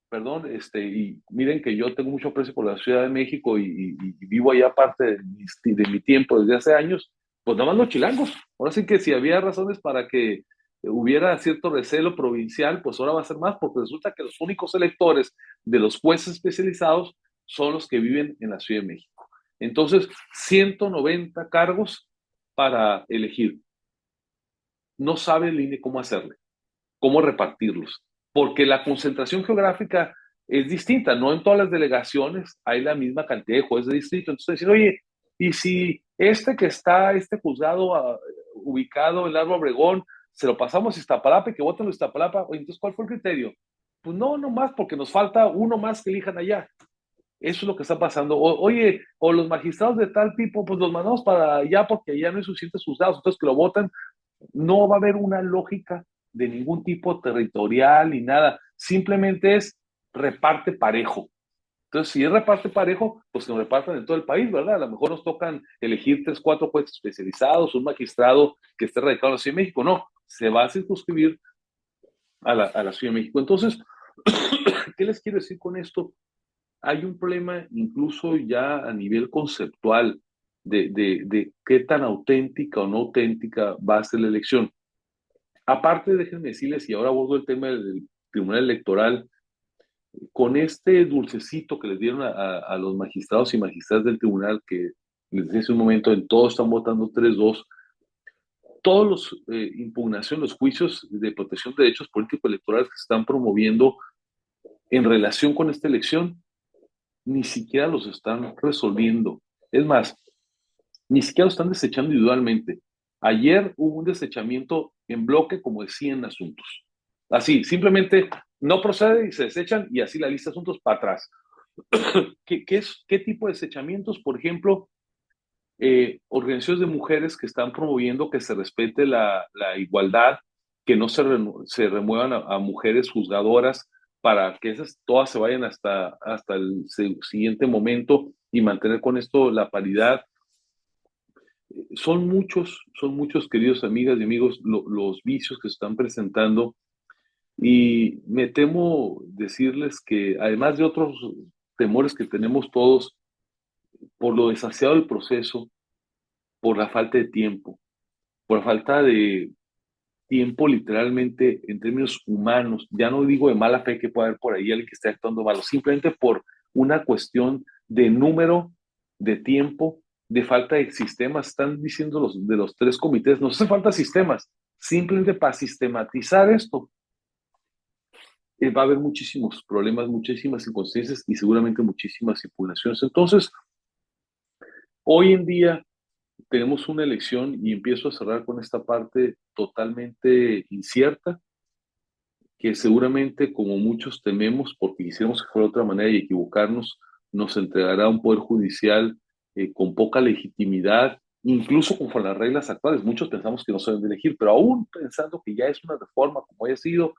perdón, y miren que yo tengo mucho aprecio por la Ciudad de México y vivo allá parte de mi tiempo desde hace años, pues nada más los chilangos. Ahora sí que si había razones para que hubiera cierto recelo provincial, pues ahora va a ser más, porque resulta que los únicos electores de los jueces especializados son los que viven en la Ciudad de México. Entonces, 190 cargos para elegir. No sabe el INE cómo hacerle, cómo repartirlos, porque la concentración geográfica es distinta, no en todas las delegaciones hay la misma cantidad de jueces de distrito. Entonces decir, oye, y si este juzgado ubicado en Álvaro Obregón, se lo pasamos a Iztapalapa y que voten en Iztapalapa, oye, entonces, ¿cuál fue el criterio? Pues no, no más, porque nos falta uno más que elijan allá. Eso es lo que está pasando. Oye, o los magistrados de tal tipo, pues los mandamos para allá porque allá no hay suficientes juzgados, entonces que lo voten. No va a haber una lógica de ningún tipo territorial ni nada. Simplemente es reparte parejo. Entonces, si es reparte parejo, pues que nos repartan en todo el país, ¿verdad? A lo mejor nos tocan elegir 3, 4 jueces especializados, un magistrado que esté radicado en la Ciudad de México. No, se va a circunscribir a la Ciudad de México. Entonces, ¿qué les quiero decir con esto? Hay un problema incluso ya a nivel conceptual de qué tan auténtica o no auténtica va a ser la elección. Aparte, déjenme decirles, y ahora abordo el tema del Tribunal Electoral, con este dulcecito que les dieron a los magistrados y magistradas del tribunal, que les decía hace un momento, en todos están votando 3-2, todos los impugnación, los juicios de protección de derechos políticos electorales que se están promoviendo en relación con esta elección, ni siquiera los están resolviendo. Es más, ni siquiera los están desechando individualmente. Ayer hubo un desechamiento en bloque como de 100 asuntos. Así, simplemente no procede y se desechan y así la lista de asuntos para atrás. ¿Qué tipo de desechamientos? Por ejemplo, organizaciones de mujeres que están promoviendo que se respete la igualdad, que no se remuevan a mujeres juzgadoras para que esas todas se vayan hasta el siguiente momento y mantener con esto la paridad. Son muchos, queridos amigas y amigos, los vicios que se están presentando y me temo decirles que además de otros temores que tenemos todos por lo desasiado del proceso, por la falta de tiempo, por la falta de tiempo literalmente en términos humanos, ya no digo de mala fe que pueda haber por ahí alguien que esté actuando malo, simplemente por una cuestión de número, de tiempo, de falta de sistemas. Están diciendo de los 3 comités, nos hace falta sistemas, simplemente para sistematizar esto. Va a haber muchísimos problemas, muchísimas inconsistencias y seguramente muchísimas impugnaciones. Entonces, hoy en día tenemos una elección y empiezo a cerrar con esta parte totalmente incierta, que seguramente, como muchos tememos, porque quisiéramos que fuera de otra manera y equivocarnos, nos entregará un poder judicial con poca legitimidad, incluso con las reglas actuales. Muchos pensamos que no se deben de elegir, pero aún pensando que ya es una reforma como haya sido,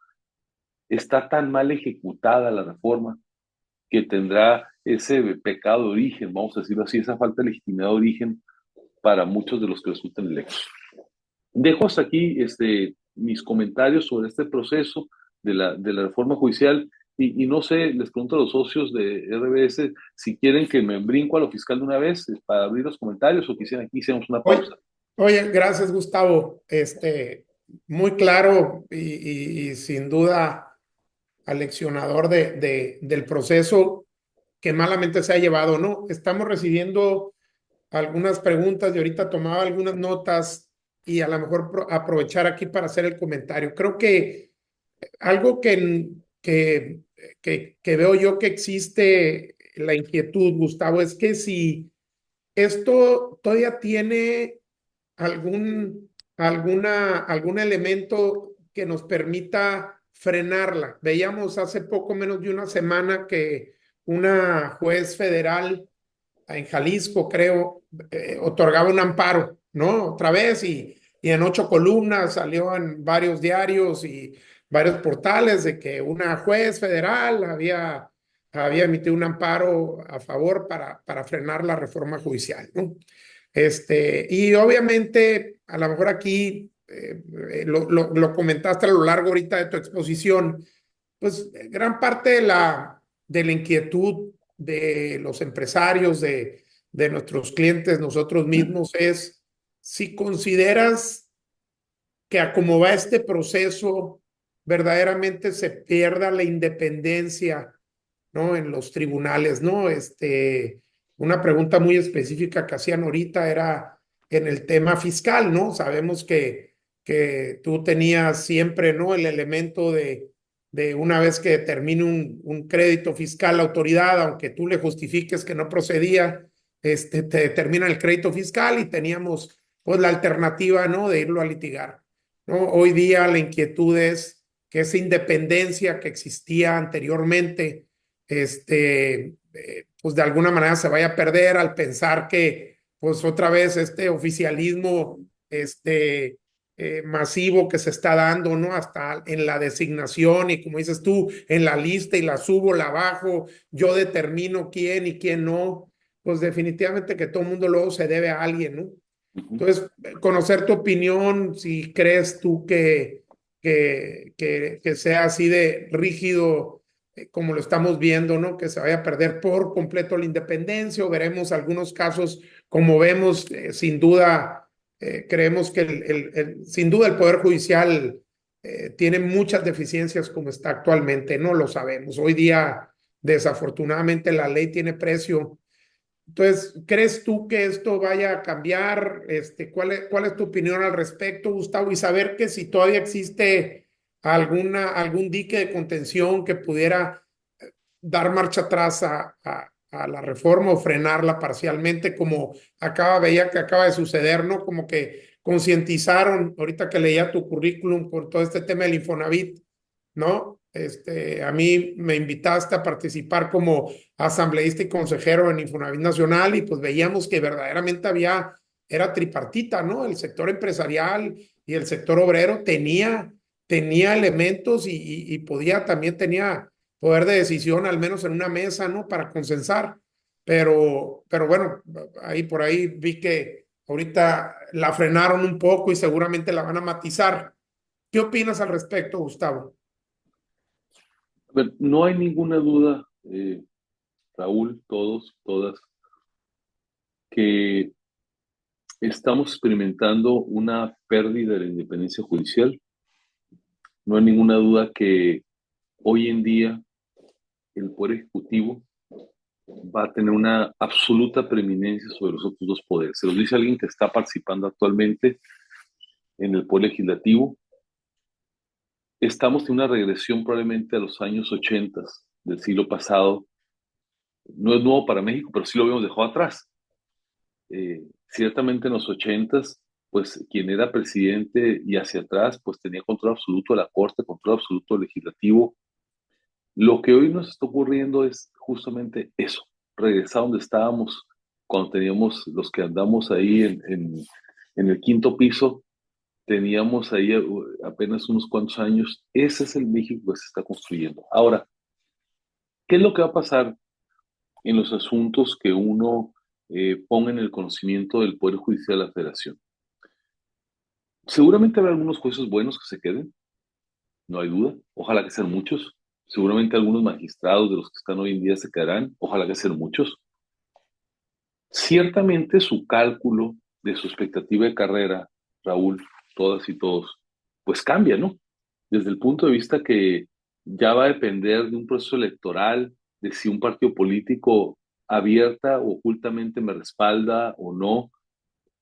está tan mal ejecutada la reforma que tendrá ese pecado de origen, vamos a decirlo así, esa falta de legitimidad de origen para muchos de los que resulten electos. Dejo hasta aquí mis comentarios sobre este proceso de la reforma judicial y no sé, les pregunto a los socios de RBS si quieren que me brinco a lo fiscal de una vez para abrir los comentarios o quisieran aquí hicimos una Oye, pausa. oye, gracias, Gustavo. Muy claro y sin duda aleccionador del proceso que malamente se ha llevado, ¿no? Estamos recibiendo algunas preguntas y ahorita tomaba algunas notas y a lo mejor aprovechar aquí para hacer el comentario. Creo que algo que veo yo que existe la inquietud, Gustavo, es que si esto todavía tiene algún elemento que nos permita frenarla. Veíamos hace poco menos de una semana que una juez federal en Jalisco, creo, otorgaba un amparo, ¿no? Otra vez y en 8 columnas salió en varios diarios y varios portales de que una juez federal había emitido un amparo a favor para frenar la reforma judicial, ¿no? Y obviamente, a lo mejor aquí lo comentaste a lo largo ahorita de tu exposición, pues gran parte de la inquietud de los empresarios, de nuestros clientes, nosotros mismos, es si consideras que a cómo va este proceso, verdaderamente se pierda la independencia, ¿no? En los tribunales, ¿no? Una pregunta muy específica que hacían ahorita era en el tema fiscal, ¿no? Sabemos que tú tenías siempre, ¿no? El elemento de una vez que termine un crédito fiscal, la autoridad, aunque tú le justifiques que no procedía, te determina el crédito fiscal y teníamos pues la alternativa, ¿no? De irlo a litigar, ¿no? Hoy día la inquietud es que esa independencia que existía anteriormente, pues de alguna manera se vaya a perder al pensar que pues otra vez este oficialismo, masivo que se está dando, ¿no? Hasta en la designación y como dices tú, en la lista y la subo, la bajo, yo determino quién y quién no, pues definitivamente que todo el mundo luego se debe a alguien, ¿no? Ujú. Entonces, conocer tu opinión, si crees tú que sea así de rígido, como lo estamos viendo, ¿no? Que se vaya a perder por completo la independencia, o veremos algunos casos, como vemos, sin duda, creemos que sin duda el Poder Judicial tiene muchas deficiencias como está actualmente, no lo sabemos. Hoy día, desafortunadamente, la ley tiene precio. Entonces, ¿crees tú que esto vaya a cambiar? ¿Cuál es tu opinión al respecto, Gustavo? Y saber que si todavía existe algún dique de contención que pudiera dar marcha atrás a la reforma o frenarla parcialmente, como veía que acaba de suceder, ¿no? Como que concientizaron, ahorita que leía tu currículum por todo este tema del Infonavit, ¿no? A mí me invitaste a participar como asambleísta y consejero en Infonavit Nacional y pues veíamos que verdaderamente era tripartita, ¿no? El sector empresarial y el sector obrero tenía elementos y tenía poder de decisión, al menos en una mesa, ¿no? Para consensar. Pero bueno, ahí por ahí vi que ahorita la frenaron un poco y seguramente la van a matizar. ¿Qué opinas al respecto, Gustavo? A ver, no hay ninguna duda, Raúl, todos, todas, que estamos experimentando una pérdida de la independencia judicial. No hay ninguna duda que hoy en día el Poder Ejecutivo va a tener una absoluta preeminencia sobre los otros dos poderes. Se lo dice alguien que está participando actualmente en el Poder Legislativo. Estamos en una regresión probablemente a los años 80 del siglo pasado. No es nuevo para México, pero sí lo habíamos dejado atrás. Ciertamente en los 80, pues quien era presidente y hacia atrás, pues tenía control absoluto de la Corte, control absoluto del Legislativo. Lo que hoy nos está ocurriendo es justamente eso, regresar donde estábamos cuando teníamos los que andamos ahí en el quinto piso, teníamos ahí apenas unos cuantos años. Ese es el México que se está construyendo. Ahora, ¿qué es lo que va a pasar en los asuntos que uno ponga en el conocimiento del Poder Judicial de la Federación? Seguramente habrá algunos jueces buenos que se queden, no hay duda. Ojalá que sean muchos. Seguramente algunos magistrados de los que están hoy en día se quedarán. Ojalá que sean muchos. Ciertamente su cálculo de su expectativa de carrera, Raúl, todas y todos, pues cambia, ¿no? Desde el punto de vista que ya va a depender de un proceso electoral, de si un partido político abierta o ocultamente me respalda o no.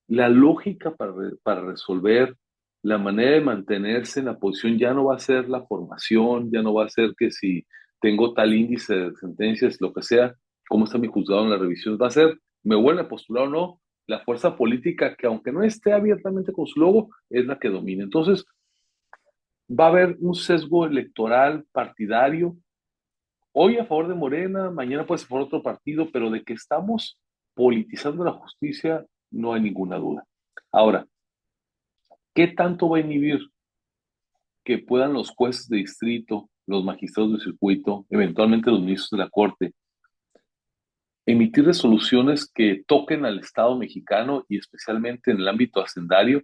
La lógica para resolver, la manera de mantenerse en la posición ya no va a ser la formación, ya no va a ser que si tengo tal índice de sentencias, lo que sea, cómo está mi juzgado en la revisión, va a ser, me vuelven a postular o no, la fuerza política que aunque no esté abiertamente con su logo, es la que domina. Entonces, va a haber un sesgo electoral partidario, hoy a favor de Morena, mañana puede ser por otro partido, pero de que estamos politizando la justicia, no hay ninguna duda. Ahora, ¿qué tanto va a inhibir que puedan los jueces de distrito, los magistrados de circuito, eventualmente los ministros de la Corte, emitir resoluciones que toquen al Estado mexicano y especialmente en el ámbito hacendario?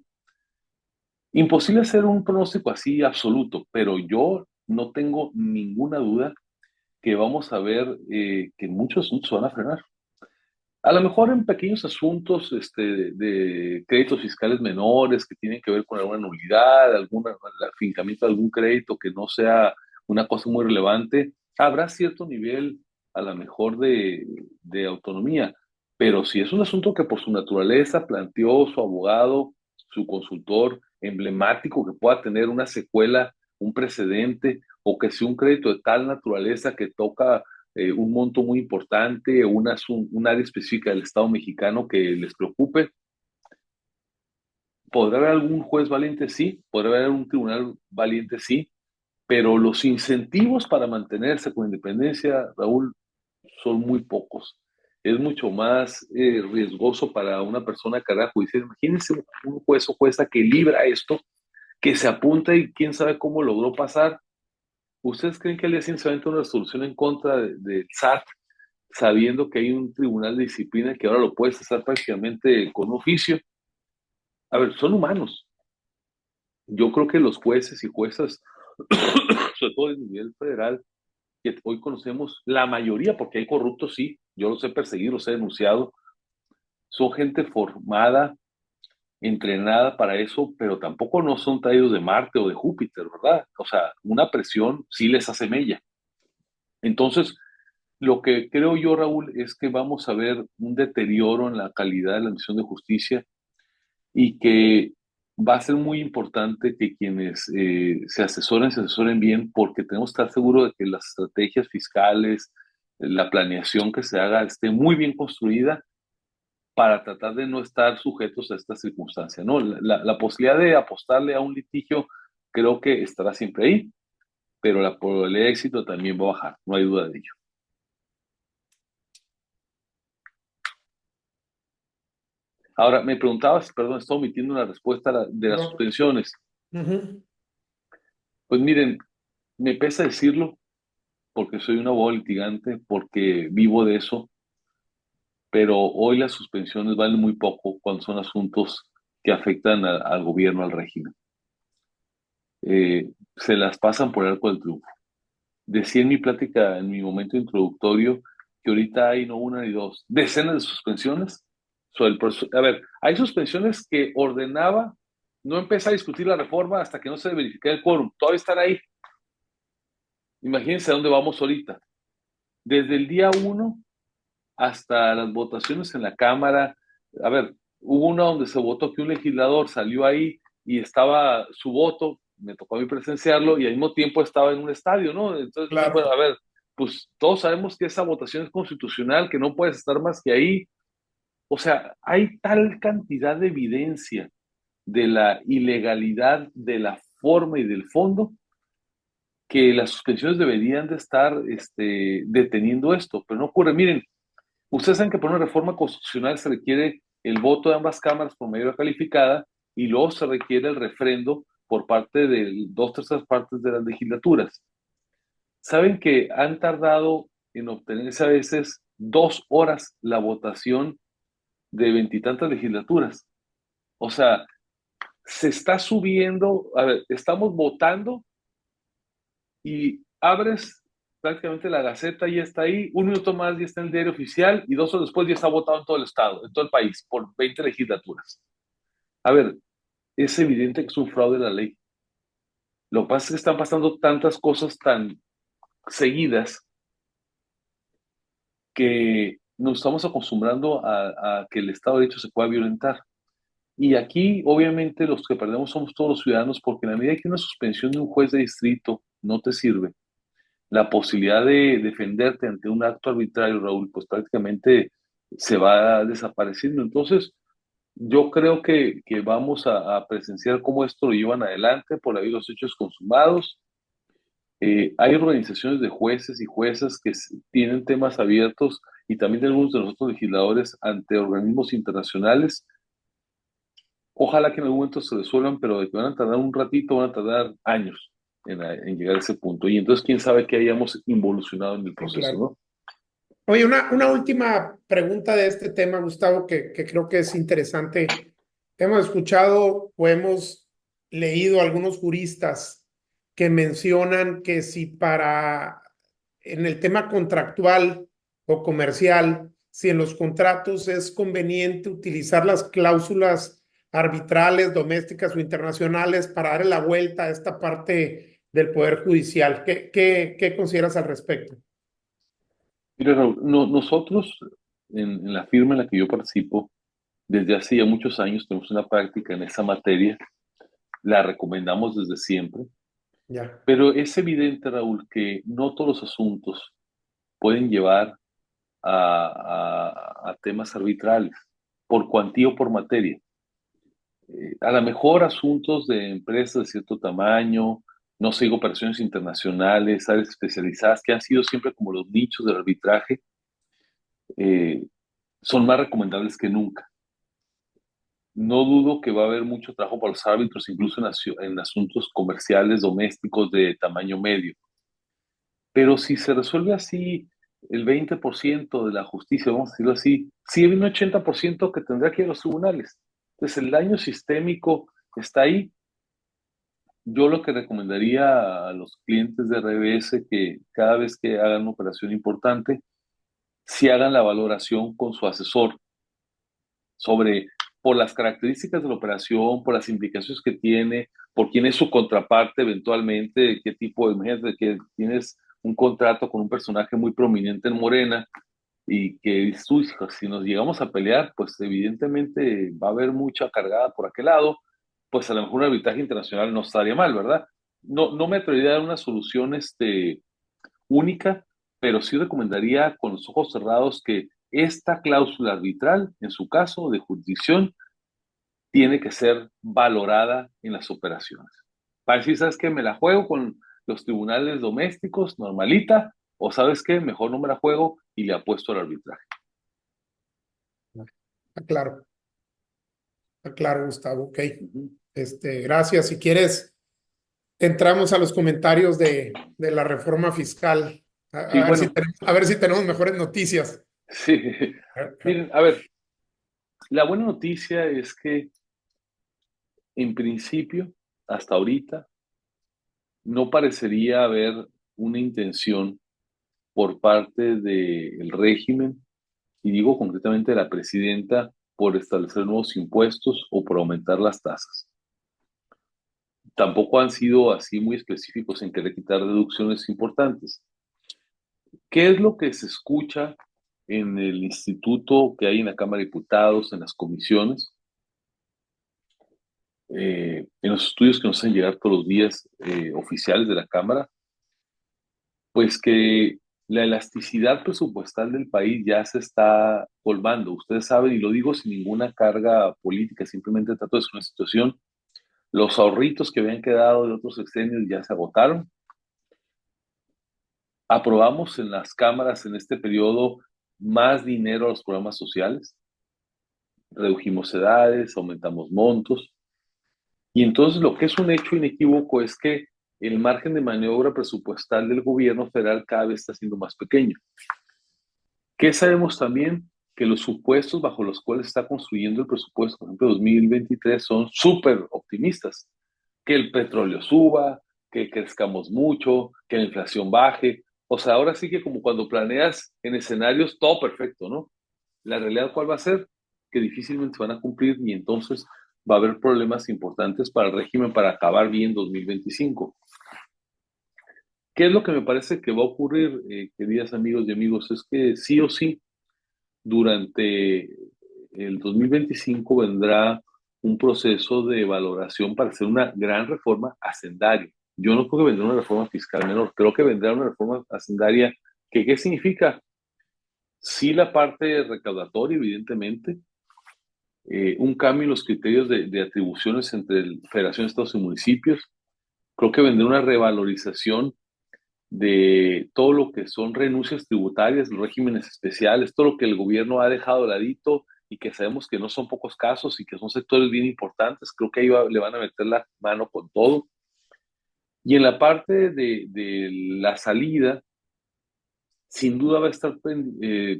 Imposible hacer un pronóstico así absoluto, pero yo no tengo ninguna duda que vamos a ver que muchos asuntos se van a frenar. A lo mejor en pequeños asuntos de créditos fiscales menores que tienen que ver con alguna nulidad, algún afincamiento de algún crédito que no sea una cosa muy relevante, habrá cierto nivel a lo mejor de autonomía. Pero si es un asunto que por su naturaleza planteó su abogado, su consultor emblemático, que pueda tener una secuela un precedente o que sea un crédito de tal naturaleza que toca un monto muy importante o un área específica del Estado mexicano que les preocupe. ¿Podrá haber algún juez valiente? Sí. ¿Podrá haber un tribunal valiente? Sí. Pero los incentivos para mantenerse con independencia, Raúl, son muy pocos. Es mucho más riesgoso para una persona carrera judicial. Imagínense un juez o jueza que libra esto, que se apunta y quién sabe cómo logró pasar. ¿Ustedes creen que al día siguiente se va a entrar una resolución en contra del SAT, sabiendo que hay un tribunal de disciplina que ahora lo puede cesar prácticamente con oficio? A ver, son humanos. Yo creo que los jueces y juezas, sobre todo en nivel federal, que hoy conocemos, la mayoría, porque hay corruptos, sí, yo los he perseguido, los he denunciado, son gente formada, entrenada para eso, pero tampoco no son traídos de Marte o de Júpiter, ¿verdad? O sea, una presión sí les hace mella. Entonces, lo que creo yo, Raúl, es que vamos a ver un deterioro en la calidad de la misión de justicia y que va a ser muy importante que quienes se asesoren bien, porque tenemos que estar seguros de que las estrategias fiscales, la planeación que se haga esté muy bien construida para tratar de no estar sujetos a esta circunstancia, ¿no? La posibilidad de apostarle a un litigio creo que estará siempre ahí, pero la probabilidad de éxito también va a bajar, no hay duda de ello. Ahora, me preguntabas, perdón, estoy omitiendo una respuesta de las No. suspensiones. Ujú. Pues miren, me pesa decirlo porque soy un abogado litigante, porque vivo de eso, pero hoy las suspensiones valen muy poco cuando son asuntos que afectan al gobierno, al régimen. Se las pasan por el arco del triunfo. Decía en mi plática, en mi momento introductorio, que ahorita hay no una ni dos, decenas de suspensiones sobre el proceso. A ver, hay suspensiones que ordenaba no empezar a discutir la reforma hasta que no se verifique el quórum. Todavía están ahí. Imagínense a dónde vamos ahorita. Desde el día uno hasta las votaciones en la Cámara. A ver, hubo una donde se votó que un legislador salió ahí y estaba su voto, me tocó a mí presenciarlo, y al mismo tiempo estaba en un estadio, ¿no? Entonces, Claro. bueno, a ver, pues todos sabemos que esa votación es constitucional, que no puedes estar más que ahí. O sea, hay tal cantidad de evidencia de la ilegalidad de la forma y del fondo que las suspensiones deberían de estar deteniendo esto, pero no ocurre. Miren, ustedes saben que para una reforma constitucional se requiere el voto de ambas cámaras por mayoría calificada y luego se requiere el refrendo por parte de dos terceras partes de las legislaturas. Saben que han tardado en obtenerse a veces 2 horas la votación de veintitantas legislaturas. O sea, se está subiendo, a ver, estamos votando y abres prácticamente la Gaceta y ya está ahí, un minuto más ya está en el diario oficial y 2 horas después ya está votado en todo el estado, en todo el país, por 20 legislaturas. A ver, es evidente que es un fraude de la ley. Lo que pasa es que están pasando tantas cosas tan seguidas que nos estamos acostumbrando a que el Estado de Derecho se pueda violentar. Y aquí, obviamente, los que perdemos somos todos los ciudadanos, porque en la medida que una suspensión de un juez de distrito no te sirve, la posibilidad de defenderte ante un acto arbitrario, Raúl, pues prácticamente se va desapareciendo. Entonces, yo creo que vamos a presenciar cómo esto lo llevan adelante por ahí los hechos consumados. Hay organizaciones de jueces y juezas que tienen temas abiertos y también de algunos de nosotros legisladores ante organismos internacionales. Ojalá que en algún momento se resuelvan, pero de que van a tardar un ratito, van a tardar años en llegar a ese punto. Y entonces, quién sabe que hayamos involucionado en el Sí, proceso, claro. ¿no? Oye, una última pregunta de este tema, Gustavo, que creo que es interesante. Hemos escuchado o hemos leído algunos juristas que mencionan que si para en el tema contractual o comercial, si en los contratos es conveniente utilizar las cláusulas arbitrales, domésticas o internacionales para darle la vuelta a esta parte del Poder Judicial. ¿Qué consideras al respecto? Mira, Raúl, nosotros en la firma en la que yo participo, desde hace ya muchos años tenemos una práctica en esa materia, la recomendamos desde siempre. ya, Pero es evidente, Raúl, que no todos los asuntos pueden llevar a temas arbitrales, por cuantía o por materia. A lo mejor asuntos de empresas de cierto tamaño, no sé, operaciones internacionales, áreas especializadas, que han sido siempre como los nichos del arbitraje, eh, son más recomendables que nunca. No dudo que va a haber mucho trabajo para los árbitros, incluso en asuntos comerciales domésticos de tamaño medio. Pero si se resuelve así el 20% de la justicia, vamos a decirlo así, sí hay un 80% que tendrá que ir a los tribunales. Entonces el daño sistémico está ahí. Yo lo que recomendaría a los clientes de RBS que cada vez que hagan una operación importante, si hagan la valoración con su asesor sobre por las características de la operación, por las implicaciones que tiene, por quién es su contraparte eventualmente, qué tipo de, imagínate que tienes un contrato con un personaje muy prominente en Morena y que dices, "Uy, hijo, si nos llegamos a pelear, pues evidentemente va a haber mucha cargada por aquel lado, pues a lo mejor un arbitraje internacional no estaría mal, ¿verdad? No me atrevería a dar una solución única, pero sí recomendaría con los ojos cerrados que esta cláusula arbitral, en su caso de jurisdicción, tiene que ser valorada en las operaciones. Para decir, ¿sabes qué? Me la juego con los tribunales domésticos, normalita, o ¿sabes qué? Mejor no me la juego y le apuesto al arbitraje. está claro, está claro, Gustavo. Ok. Ujú. Gracias. Si quieres, entramos a los comentarios de la reforma fiscal. Sí, bueno, A ver si tenemos mejores noticias. sí. Miren, a ver, la buena noticia es que en principio, hasta ahorita, no parecería haber una intención por parte del régimen, y digo concretamente de la presidenta, por establecer nuevos impuestos o por aumentar las tasas. Tampoco han sido así muy específicos en querer quitar deducciones importantes. ¿Qué es lo que se escucha en el instituto que hay en la Cámara de Diputados, en las comisiones, en los estudios que nos hacen llegar todos los días oficiales de la Cámara? Pues que la elasticidad presupuestal del país ya se está colmando. Ustedes saben, y lo digo sin ninguna carga política, simplemente trato de una situación. Los ahorritos que habían quedado de otros sexenios ya se agotaron. Aprobamos en las cámaras en este periodo más dinero a los programas sociales, redujimos edades, aumentamos montos. Y entonces lo que es un hecho inequívoco es que el margen de maniobra presupuestal del gobierno federal cada vez está siendo más pequeño. ¿Qué sabemos también? Que los supuestos bajo los cuales está construyendo el presupuesto, por ejemplo, 2023, son súper optimistas. Que el petróleo suba, que crezcamos mucho, que la inflación baje. O sea, ahora sí que como cuando planeas en escenarios, todo perfecto, ¿no? La realidad, ¿cuál va a ser? Que difícilmente se van a cumplir y entonces va a haber problemas importantes para el régimen para acabar bien 2025. ¿Qué es lo que me parece que va a ocurrir, queridas amigos y amigos? Es que sí o sí, durante el 2025 vendrá un proceso de valoración para hacer una gran reforma hacendaria. Yo no creo que vendrá una reforma fiscal menor, creo que vendrá una reforma hacendaria que, ¿qué significa? Sí, la parte recaudatoria, evidentemente, un cambio en los criterios de atribuciones entre federación, estados y municipios. Creo que vendrá una revalorización de todo lo que son renuncias tributarias, los regímenes especiales, todo lo que el gobierno ha dejado de ladito y que sabemos que no son pocos casos y que son sectores bien importantes. Creo que ahí le van a meter la mano con todo. Y en la parte de la salida, sin duda va a estar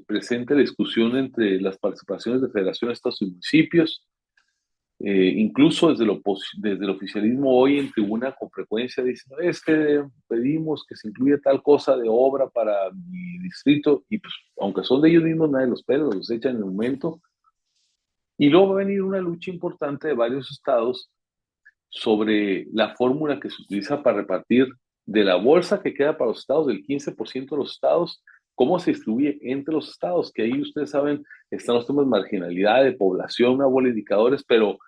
presente la discusión entre las participaciones de federaciones, estados y municipios. Incluso desde el oficialismo hoy en tribuna con frecuencia dicen, "No, es que pedimos que se incluya tal cosa de obra para mi distrito", y pues aunque son de ellos mismos, nadie los pela, los echan en el momento. Y luego va a venir una lucha importante de varios estados sobre la fórmula que se utiliza para repartir de la bolsa que queda para los estados, del 15% de los estados, cómo se distribuye entre los estados, que ahí ustedes saben, están los temas de marginalidad, de población, una bola de indicadores, pero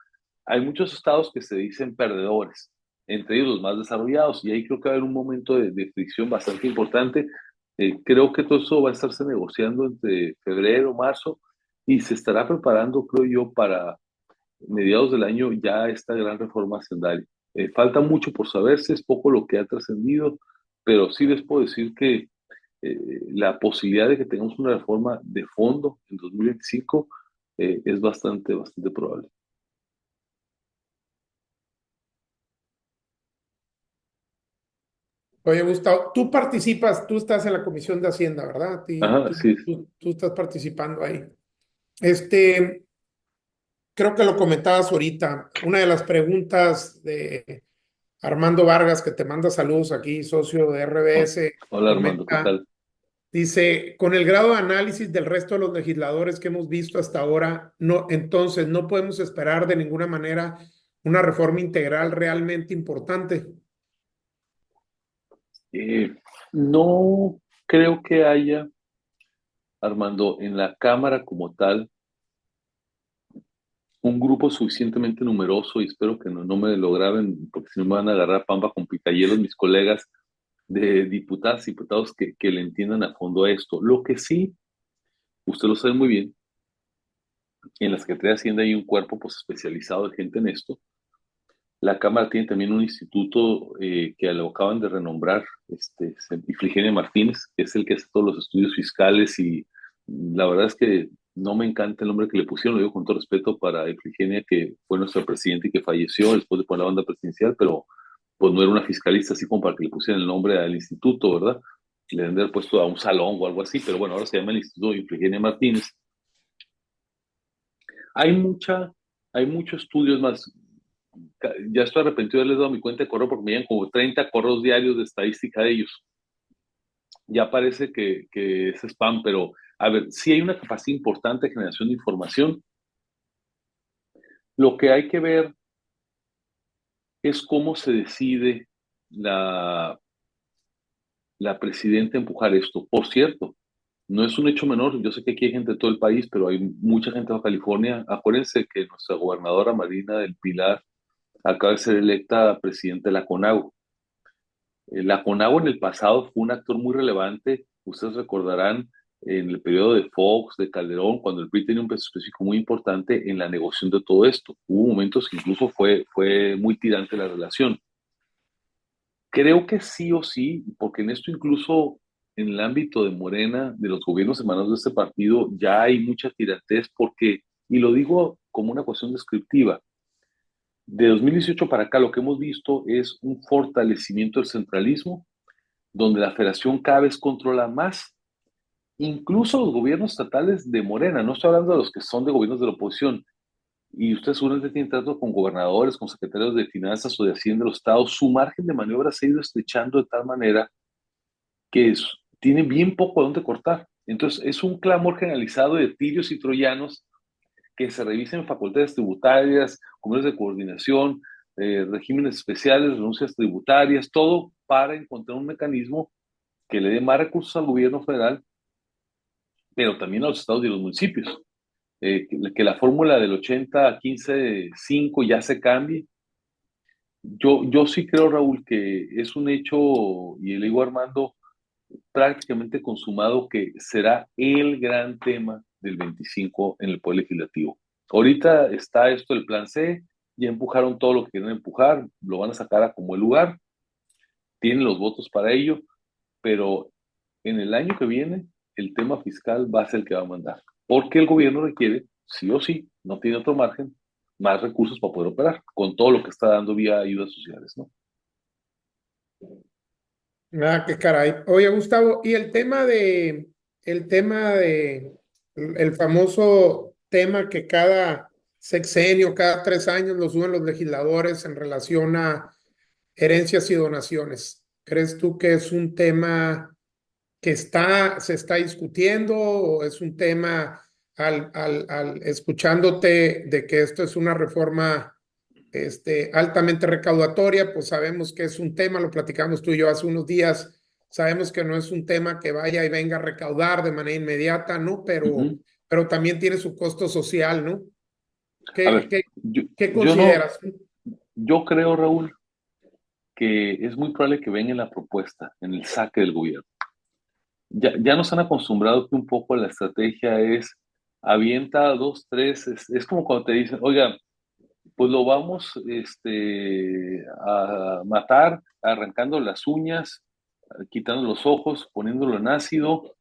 hay muchos estados que se dicen perdedores. entre ellos los más desarrollados, y ahí creo que va a haber un momento de fricción bastante importante. Creo que todo eso va a estarse negociando entre febrero, marzo, y se estará preparando, creo yo, para mediados del año ya esta gran reforma hacendaria. Falta mucho por saberse, es poco lo que ha trascendido, pero sí les puedo decir que la posibilidad de que tengamos una reforma de fondo en 2025 es bastante probable. Oye, Gustavo, tú participas, tú estás en la Comisión de Hacienda, ¿verdad? Ajá, sí. Tú estás participando ahí. Este, creo que lo comentabas ahorita. Una de las preguntas de Armando Vargas, que te manda saludos aquí, socio de RBS, Hola Armando, ¿qué comenta, tal? dice, con el grado de análisis del resto de los legisladores que hemos visto hasta ahora, no, entonces no podemos esperar de ninguna manera una reforma integral realmente importante. Eh, no creo que haya, Armando, en la Cámara como tal, un grupo suficientemente numeroso, y espero que no me lo graben, porque si no me van a agarrar pampa con picayelos mis colegas de diputadas y diputados que le entiendan a fondo a esto. Lo que sí, usted lo sabe muy bien, en la Secretaría de Hacienda hay un cuerpo pues, especializado de gente en esto. La Cámara tiene también un instituto que lo acaban de renombrar, Ifigenia Martínez, que es el que hace todos los estudios fiscales, y la verdad es que no me encanta el nombre que le pusieron, lo digo con todo respeto para Ifigenia, que fue nuestra presidenta y que falleció después de poner la banda presidencial, pero pues no era una fiscalista así como para que le pusieran el nombre al instituto, ¿verdad? Le deben haber puesto a un salón o algo así, pero bueno, ahora se llama el Instituto Ifigenia Martínez. Hay mucha, hay muchos estudios más. Ya estoy arrepentido de haberles dado mi cuenta de correo porque me llegan como 30 correos diarios de estadística de ellos. Ya parece que es spam, pero a ver, si hay una capacidad importante de generación de información. Lo que hay que ver es cómo se decide la, la presidenta empujar esto. Por cierto, no es un hecho menor. Yo sé que aquí hay gente de todo el país, pero hay mucha gente de Baja California. Acuérdense que nuestra gobernadora Marina del Pilar acaba de ser electa presidenta de la CONAGO. La CONAGUA en el pasado fue un actor muy relevante. Ustedes recordarán en el periodo de Fox, de Calderón, cuando el PRI tenía un peso específico muy importante en la negociación de todo esto. Hubo momentos que incluso fue muy tirante la relación. Creo que sí o sí, porque en esto incluso en el ámbito de Morena, de los gobiernos emanados de este partido, ya hay mucha tirantez porque, y lo digo como una cuestión descriptiva, de 2018 para acá lo que hemos visto es un fortalecimiento del centralismo, donde la federación cada vez controla más, incluso los gobiernos estatales de Morena, no estoy hablando de los que son de gobiernos de la oposición, y usted seguramente tiene trato con gobernadores, con secretarios de finanzas o de hacienda de los estados, su margen de maniobra se ha ido estrechando de tal manera que tiene bien poco a dónde cortar. Entonces, es un clamor generalizado de tirios y troyanos que se revisen facultades tributarias, convenios de coordinación, regímenes especiales, renuncias tributarias, todo para encontrar un mecanismo que le dé más recursos al gobierno federal, pero también a los estados y a los municipios. Que la fórmula del 80-15-5 ya se cambie. Yo sí creo, Raúl, que es un hecho, y le digo a Armando, prácticamente consumado, que será el gran tema del 25 en el Poder Legislativo. Ahorita está esto, el plan C, ya empujaron todo lo que quieren empujar, lo van a sacar a como el lugar, tienen los votos para ello, pero en el año que viene el tema fiscal va a ser el que va a mandar, porque el gobierno requiere, sí o sí, no tiene otro margen, más recursos para poder operar, con todo lo que está dando vía ayudas sociales, ¿no? Ah, qué caray. Oye, Gustavo, y el famoso tema que cada sexenio, cada 3 años lo suben los legisladores en relación a herencias y donaciones. ¿Crees tú que es un tema que se está discutiendo o es un tema escuchándote de que esto es una reforma altamente recaudatoria? Pues sabemos que es un tema, lo platicamos tú y yo hace unos días, sabemos que no es un tema que vaya y venga a recaudar de manera inmediata, ¿no? Ujú. Pero también tiene su costo social, ¿no? A ¿Qué, ver, qué, yo, qué yo no, consideras? yo creo, Raúl, que es muy probable que venga en la propuesta, en el saque del gobierno. Ya nos han acostumbrado que un poco la estrategia es avienta dos, tres, es como cuando te dicen, oiga, pues lo vamos a matar arrancando las uñas, quitando los ojos, poniéndolo en ácido,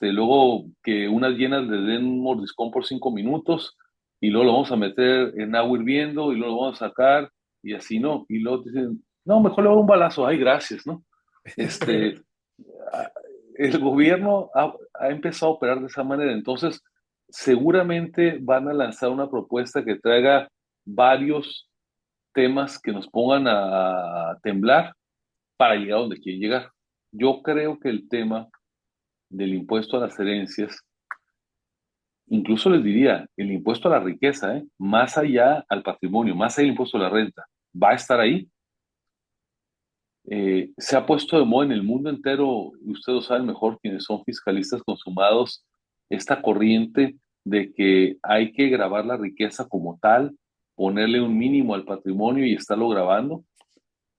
luego que unas llenas le den un mordiscón por 5 minutos y luego lo vamos a meter en agua hirviendo y luego lo vamos a sacar y así no. Y luego te dicen, no, mejor le hago un balazo, ay, gracias, ¿no? Este, el gobierno ha empezado a operar de esa manera, entonces seguramente van a lanzar una propuesta que traiga varios temas que nos pongan a temblar para llegar a donde quieren llegar. Yo creo que el tema del impuesto a las herencias, incluso les diría, el impuesto a la riqueza, más allá al patrimonio, más allá del impuesto a la renta, va a estar ahí. Se ha puesto de moda en el mundo entero, y ustedes lo saben mejor quienes son fiscalistas consumados, esta corriente de que hay que grabar la riqueza como tal, ponerle un mínimo al patrimonio y estarlo grabando.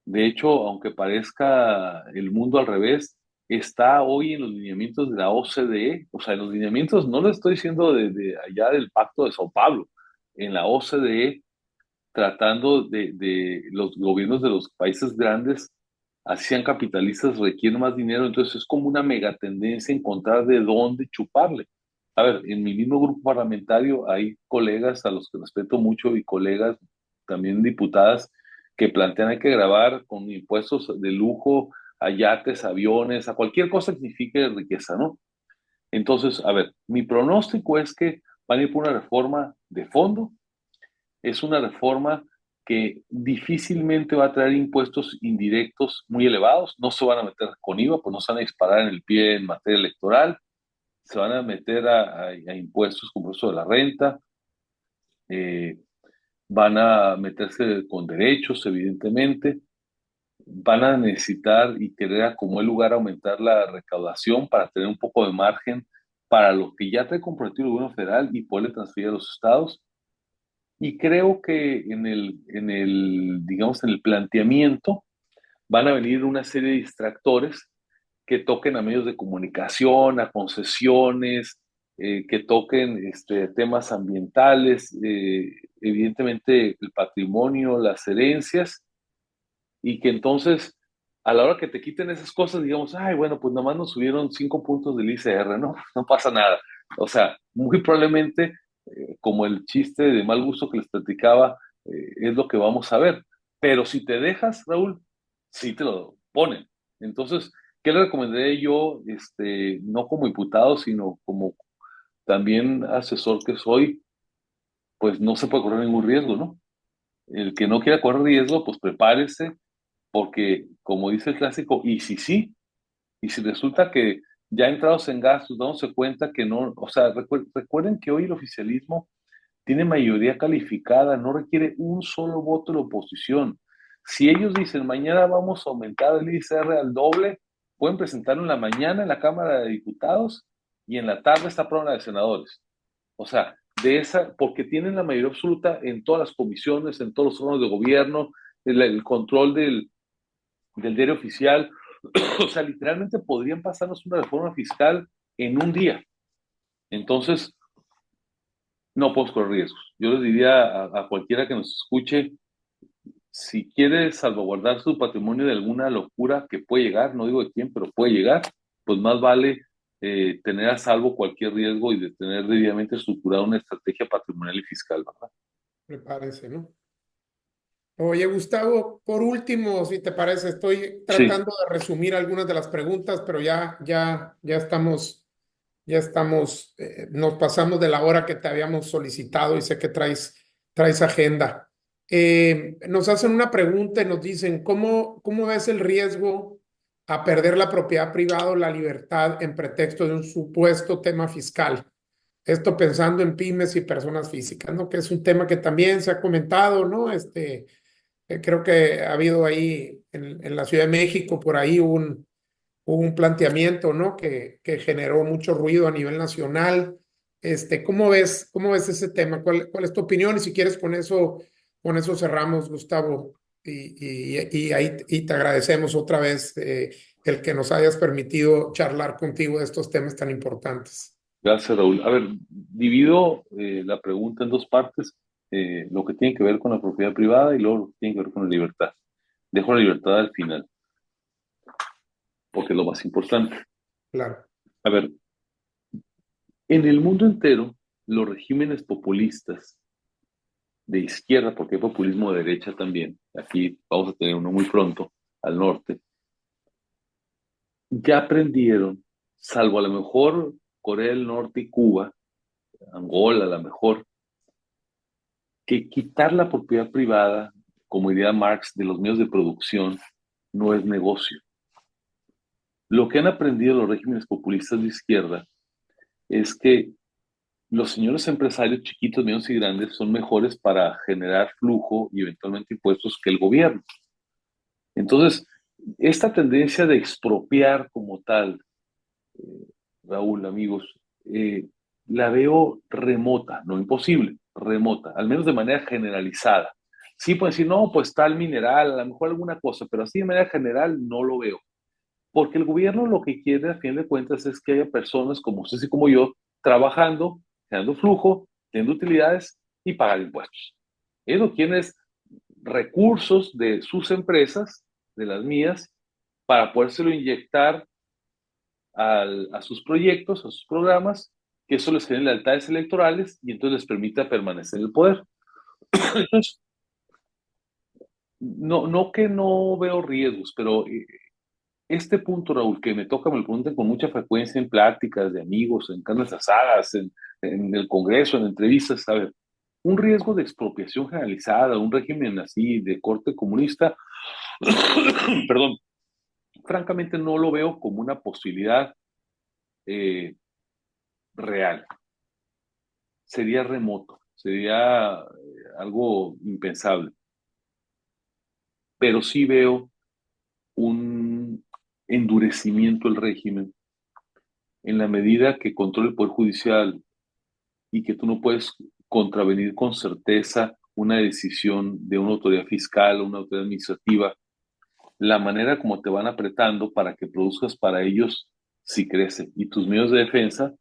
De hecho, aunque parezca el mundo al revés, está hoy en los lineamientos de la OCDE, o sea, en los lineamientos, no lo estoy diciendo de allá del Pacto de Sao Paulo, en la OCDE, tratando de los gobiernos de los países grandes, así sean capitalistas, requieren más dinero, entonces es como una megatendencia encontrar de dónde chuparle. A ver, en mi mismo grupo parlamentario hay colegas a los que respeto mucho y colegas también diputadas que plantean hay que grabar con impuestos de lujo a yates, aviones, a cualquier cosa que signifique riqueza, ¿no? Entonces, a ver, mi pronóstico es que van a ir por una reforma de fondo, es una reforma que difícilmente va a traer impuestos indirectos muy elevados, no se van a meter con IVA, pues no se van a disparar en el pie en materia electoral, se van a meter a impuestos como eso de la renta, eh, van a meterse con derechos, evidentemente, van a necesitar y querer como el lugar aumentar la recaudación para tener un poco de margen para lo que ya trae comprometido el gobierno federal y poderle transferir a los estados. Y creo que digamos, en el planteamiento van a venir una serie de distractores que toquen a medios de comunicación, a concesiones, que toquen temas ambientales, evidentemente el patrimonio, las herencias, y que entonces a la hora que te quiten esas cosas, digamos, ay, bueno, pues nomás nos subieron 5 puntos del ICR, ¿no? No pasa nada. O sea, muy probablemente, como el chiste de mal gusto que les platicaba, es lo que vamos a ver. Pero si te dejas, Raúl, sí te lo ponen. Entonces, ¿qué le recomendaría yo, no como diputado, sino como también asesor que soy? Pues no se puede correr ningún riesgo, ¿no? El que no quiera correr riesgo, pues prepárese, porque como dice el clásico, y si sí, y si resulta que ya entrados en gastos, dándose cuenta que no, o sea, recuerden que hoy el oficialismo tiene mayoría calificada, no requiere un solo voto de la oposición. Si ellos dicen mañana vamos a aumentar el ICR al doble, pueden presentarlo en la mañana en la Cámara de Diputados y en la tarde está aprobada de senadores. O sea, de esa, porque tienen la mayoría absoluta en todas las comisiones, en todos los órganos de gobierno, el control del diario oficial. O sea, literalmente podrían pasarnos una reforma fiscal en un día. Entonces, no podemos correr riesgos. Yo les diría a cualquiera que nos escuche, si quiere salvaguardar su patrimonio de alguna locura que puede llegar, no digo de quién, pero puede llegar, pues más vale tener a salvo cualquier riesgo y de tener debidamente estructurada una estrategia patrimonial y fiscal, ¿verdad? Me parece, ¿no? Oye, Gustavo, por último, si te parece, estoy Sí, tratando de resumir algunas de las preguntas, pero ya estamos, nos pasamos de la hora que te habíamos solicitado y sé que traes agenda. Nos hacen una pregunta y nos dicen, ¿cómo ves el riesgo a perder la propiedad privada o la libertad en pretexto de un supuesto tema fiscal? Esto pensando en pymes y personas físicas, ¿no? Que es un tema que también se ha comentado, ¿no? Creo que ha habido ahí en la Ciudad de México, por ahí hubo un planteamiento, ¿no? Que generó mucho ruido a nivel nacional. ¿Cómo ves ese tema? ¿Cuál es tu opinión? Y si quieres con eso cerramos, Gustavo. y te agradecemos otra vez el que nos hayas permitido charlar contigo de estos temas tan importantes. Gracias, Raúl. A ver, divido la pregunta en dos partes, lo que tiene que ver con la propiedad privada y luego lo que tiene que ver con la libertad. Dejo la libertad al final, porque es lo más importante. Claro, A ver, en el mundo entero, los regímenes populistas de izquierda, porque hay populismo de derecha también, aquí vamos a tener uno muy pronto, al norte, ya aprendieron, salvo a lo mejor Corea del Norte y Cuba, Angola a lo mejor, que quitar la propiedad privada, como diría Marx, de los medios de producción no es negocio. Lo que han aprendido los regímenes populistas de izquierda es que los señores empresarios chiquitos, medianos y grandes son mejores para generar flujo y eventualmente impuestos que el gobierno. Entonces, esta tendencia de expropiar como tal, Raúl, amigos, la veo remota, no imposible, remota, al menos de manera generalizada. Sí, pueden decir, no, pues tal mineral, a lo mejor alguna cosa, pero así de manera general no lo veo. Porque el gobierno lo que quiere, a fin de cuentas, es que haya personas como usted y como yo, trabajando, generando flujo, teniendo utilidades y pagar impuestos. Ellos quieren es recursos de sus empresas, de las mías, para podérselo inyectar a sus proyectos, a sus programas, que eso les genere lealtades electorales y entonces les permita permanecer en el poder. Entonces, no que no veo riesgos, pero este punto, Raúl, que me toca, me lo preguntan con mucha frecuencia en pláticas de amigos, en carnes asadas, en el Congreso, en entrevistas, a ver, un riesgo de expropiación generalizada, un régimen así de corte comunista, perdón, francamente no lo veo como una posibilidad real. Sería remoto, sería algo impensable, pero sí veo un endurecimiento del régimen en la medida que controla el Poder Judicial y que tú no puedes contravenir con certeza una decisión de una autoridad fiscal o una autoridad administrativa, la manera como te van apretando para que produzcas para ellos si crece y tus medios de defensa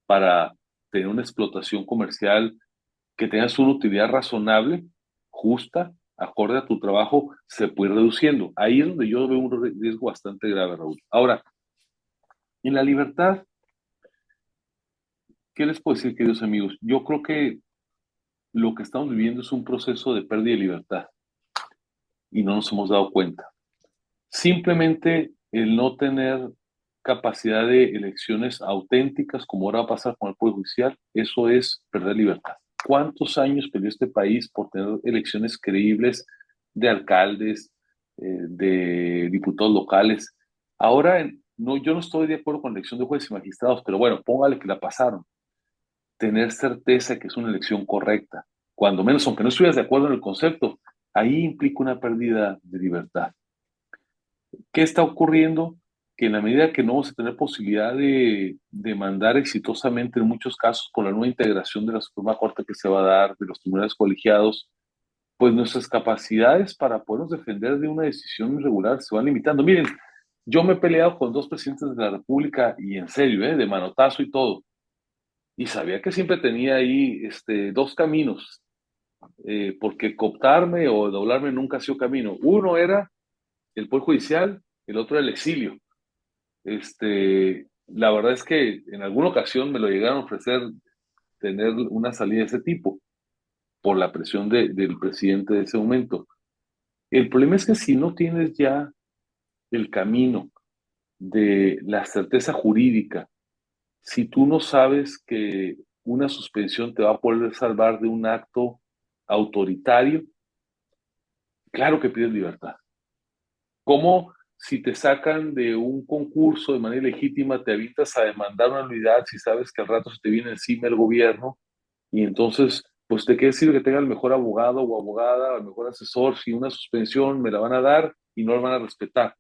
para tener una explotación comercial que tengas una utilidad razonable, justa, acorde a tu trabajo, se puede ir reduciendo. Ahí es donde yo veo un riesgo bastante grave, Raúl. Ahora, en la libertad, ¿qué les puedo decir, queridos amigos? Yo creo que lo que estamos viviendo es un proceso de pérdida de libertad y no nos hemos dado cuenta. Simplemente el no tener capacidad de elecciones auténticas, como ahora va a pasar con el Poder Judicial, eso es perder libertad. ¿Cuántos años perdió este país por tener elecciones creíbles de alcaldes, de diputados locales? Ahora, no, yo no estoy de acuerdo con la elección de jueces y magistrados, pero bueno, póngale que la pasaron. Tener certeza que es una elección correcta, cuando menos, aunque no estuvieras de acuerdo en el concepto, ahí implica una pérdida de libertad. ¿Qué está ocurriendo? Que en la medida que no vamos a tener posibilidad de demandar exitosamente en muchos casos con la nueva integración de la Suprema Corte que se va a dar, de los tribunales colegiados, pues nuestras capacidades para podernos defender de una decisión irregular se van limitando. Miren, yo me he peleado con dos presidentes de la República y en serio, de manotazo y todo, y sabía que siempre tenía ahí dos caminos, porque cooptarme o doblarme nunca ha sido camino. Uno era el Poder Judicial, el otro era el exilio. La verdad es que en alguna ocasión me lo llegaron a ofrecer tener una salida de ese tipo por la presión del presidente de ese momento. El problema es que si no tienes ya el camino de la certeza jurídica, si tú no sabes que una suspensión te va a poder salvar de un acto autoritario, claro que pides libertad. ¿Cómo si te sacan de un concurso de manera legítima, te avientas a demandar una nulidad si sabes que al rato se te viene encima el gobierno y entonces, pues te qué sirve que tenga el mejor abogado o abogada, el mejor asesor, si una suspensión me la van a dar y no la van a respetar?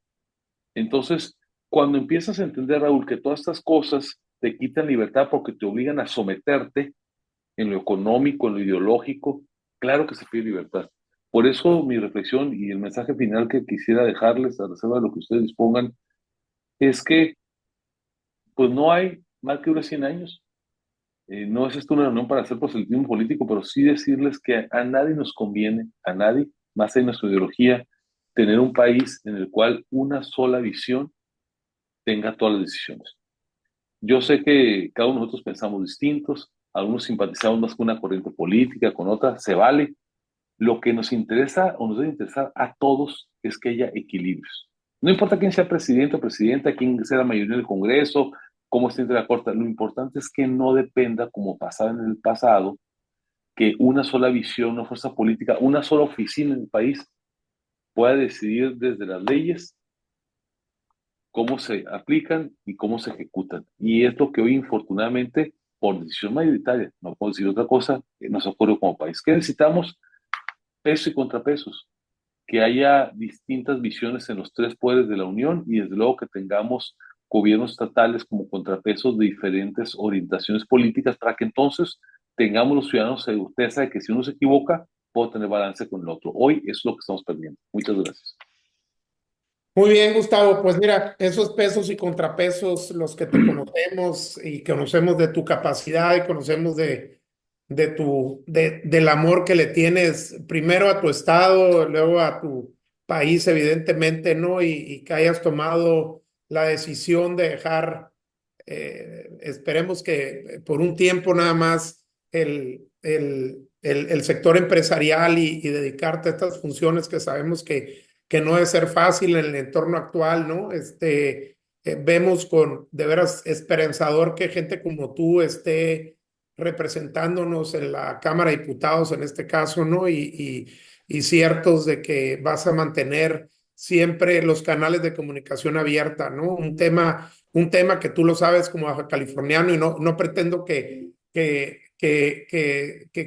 Entonces, cuando empiezas a entender, Raúl, que todas estas cosas te quitan libertad porque te obligan a someterte en lo económico, en lo ideológico, claro que se pide libertad. Por eso mi reflexión y el mensaje final que quisiera dejarles, a reserva de lo que ustedes dispongan, es que pues no hay más que unos 100 años. No es esto una reunión para hacer proselitismo político, pero sí decirles que a nadie nos conviene, a nadie, más en nuestra ideología, tener un país en el cual una sola visión tenga todas las decisiones. Yo sé que cada uno de nosotros pensamos distintos, algunos simpatizamos más con una corriente política, con otra, se vale. Lo que nos interesa o nos debe interesar a todos es que haya equilibrios. No importa quién sea presidente o presidenta, quién sea la mayoría del Congreso, cómo esté entre la Corte, lo importante es que no dependa, como pasaba en el pasado, que una sola visión, una fuerza política, una sola oficina en el país pueda decidir desde las leyes cómo se aplican y cómo se ejecutan. Y es lo que hoy, infortunadamente, por decisión mayoritaria, no puedo decir otra cosa, nos ocurre como país. ¿Qué necesitamos? Pesos y contrapesos, que haya distintas visiones en los tres poderes de la Unión y desde luego que tengamos gobiernos estatales como contrapesos de diferentes orientaciones políticas para que entonces tengamos los ciudadanos certeza de que si uno se equivoca, puedo tener balance con el otro. Hoy eso es lo que estamos perdiendo. Muchas gracias. Muy bien, Gustavo. Pues mira, esos pesos y contrapesos, los que te conocemos y conocemos de tu capacidad y conocemos del amor que le tienes primero a tu estado, luego a tu país, evidentemente, ¿no? Y que hayas tomado la decisión de dejar, esperemos que por un tiempo nada más, el sector empresarial y dedicarte a estas funciones que sabemos que no debe ser fácil en el entorno actual, ¿no? Vemos con de veras esperanzador que gente como tú esté representándonos en la Cámara de Diputados en este caso, ¿no? Y ciertos de que vas a mantener siempre los canales de comunicación abierta, ¿no? Un tema que tú lo sabes como baja californiano y no pretendo que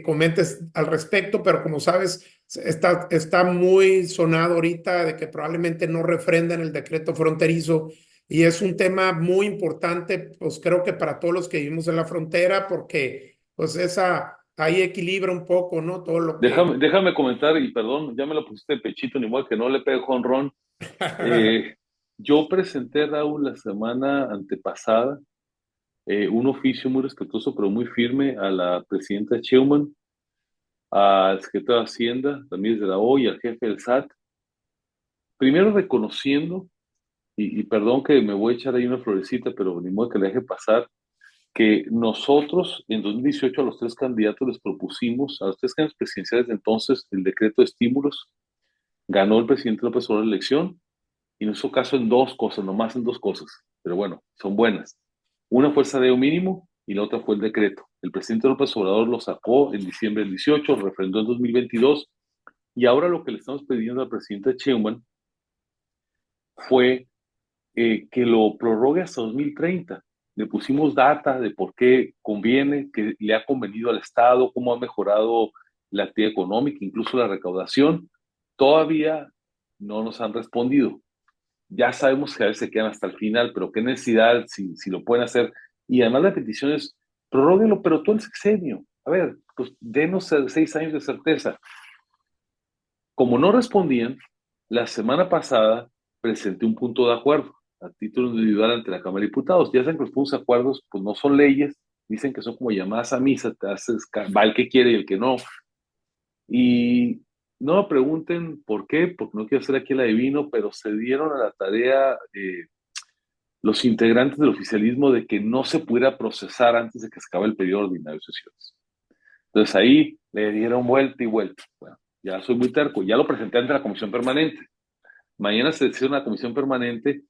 comentes al respecto, pero como sabes, está muy sonado ahorita de que probablemente no refrenden el decreto fronterizo y es un tema muy importante, pues creo que para todos los que vivimos en la frontera, porque pues ahí equilibra un poco, ¿no? Todo lo que... Déjame comentar, y perdón, ya me lo pusiste de pechito, ni modo que no le pegue jonrón. Eh, yo presenté, Raúl, la semana antepasada un oficio muy respetuoso, pero muy firme a la presidenta Sheinbaum, al secretario de Hacienda, también desde la O y al jefe del SAT, primero reconociendo, y perdón que me voy a echar ahí una florecita, pero ni modo que la deje pasar, que nosotros en 2018 a los tres candidatos les propusimos, a los tres candidatos presidenciales de entonces, el decreto de estímulos, ganó el presidente López Obrador la elección, y nos hizo caso en dos cosas, nomás en dos cosas, pero bueno, son buenas. Una fue el salario mínimo y la otra fue el decreto. El presidente López Obrador lo sacó en diciembre del 18, refrendó en 2022, y ahora lo que le estamos pidiendo al presidente Sheinbaum fue que lo prorrogue hasta 2030. Le pusimos data de por qué conviene, que le ha convenido al Estado, cómo ha mejorado la actividad económica, incluso la recaudación. Todavía no nos han respondido. Ya sabemos que a veces se quedan hasta el final, pero qué necesidad si lo pueden hacer. Y además la petición es, prorróguelo, pero todo el sexenio. A ver, pues denos 6 años de certeza. Como no respondían, la semana pasada presenté un punto de acuerdo a título individual ante la Cámara de Diputados. Ya saben que los puntos de acuerdos pues no son leyes, dicen que son como llamadas a misa, te haces, va el que quiere y el que no. Y no me pregunten por qué, porque no quiero hacer aquí el adivino, pero se dieron a la tarea los integrantes del oficialismo de que no se pudiera procesar antes de que se acabe el periodo ordinario de sesiones. Entonces ahí le dieron vuelta y vuelta. Bueno, ya soy muy terco, ya lo presenté ante la comisión permanente. Mañana se decide una comisión permanente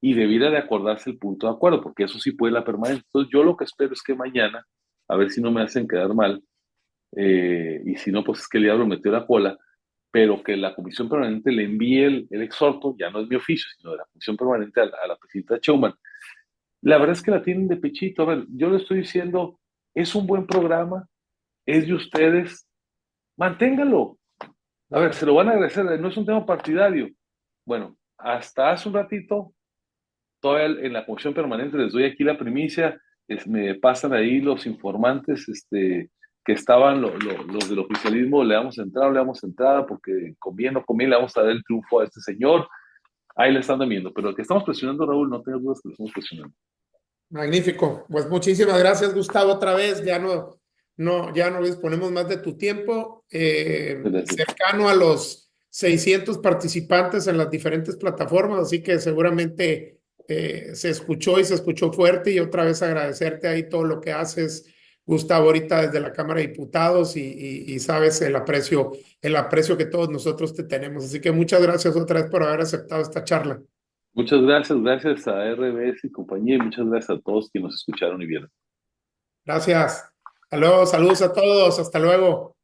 y debiera de acordarse el punto de acuerdo, porque eso sí puede la permanente. Entonces yo lo que espero es que mañana, a ver si no me hacen quedar mal, y si no, pues es que el diablo metió la cola, pero que la comisión permanente le envíe el exhorto, ya no es mi oficio, sino de la comisión permanente a la presidenta Sheinbaum. La verdad es que la tienen de pechito. A ver, yo le estoy diciendo, es un buen programa, es de ustedes, manténgalo. A ver, Claro. se lo van a agradecer, no es un tema partidario. Bueno, hasta hace un ratito, todavía en la comisión permanente les doy aquí la primicia, me pasan ahí los informantes, que estaban los del oficialismo, le damos entrada, porque conviene o no conviene, le vamos a dar el triunfo a este señor. Ahí le están viendo, pero que estamos presionando, Raúl, no tengas dudas que lo estamos presionando. Magnífico. Pues muchísimas gracias, Gustavo, otra vez. Ya no disponemos más de tu tiempo. Gracias. Cercano a los 600 participantes en las diferentes plataformas, así que seguramente se escuchó y se escuchó fuerte. Y otra vez agradecerte ahí todo lo que haces, Gustavo, ahorita desde la Cámara de Diputados y sabes el aprecio que todos nosotros te tenemos. Así que muchas gracias otra vez por haber aceptado esta charla. Muchas gracias, gracias a RBS y compañía, y muchas gracias a todos que nos escucharon y vieron. Gracias. Hasta luego, saludos a todos, hasta luego.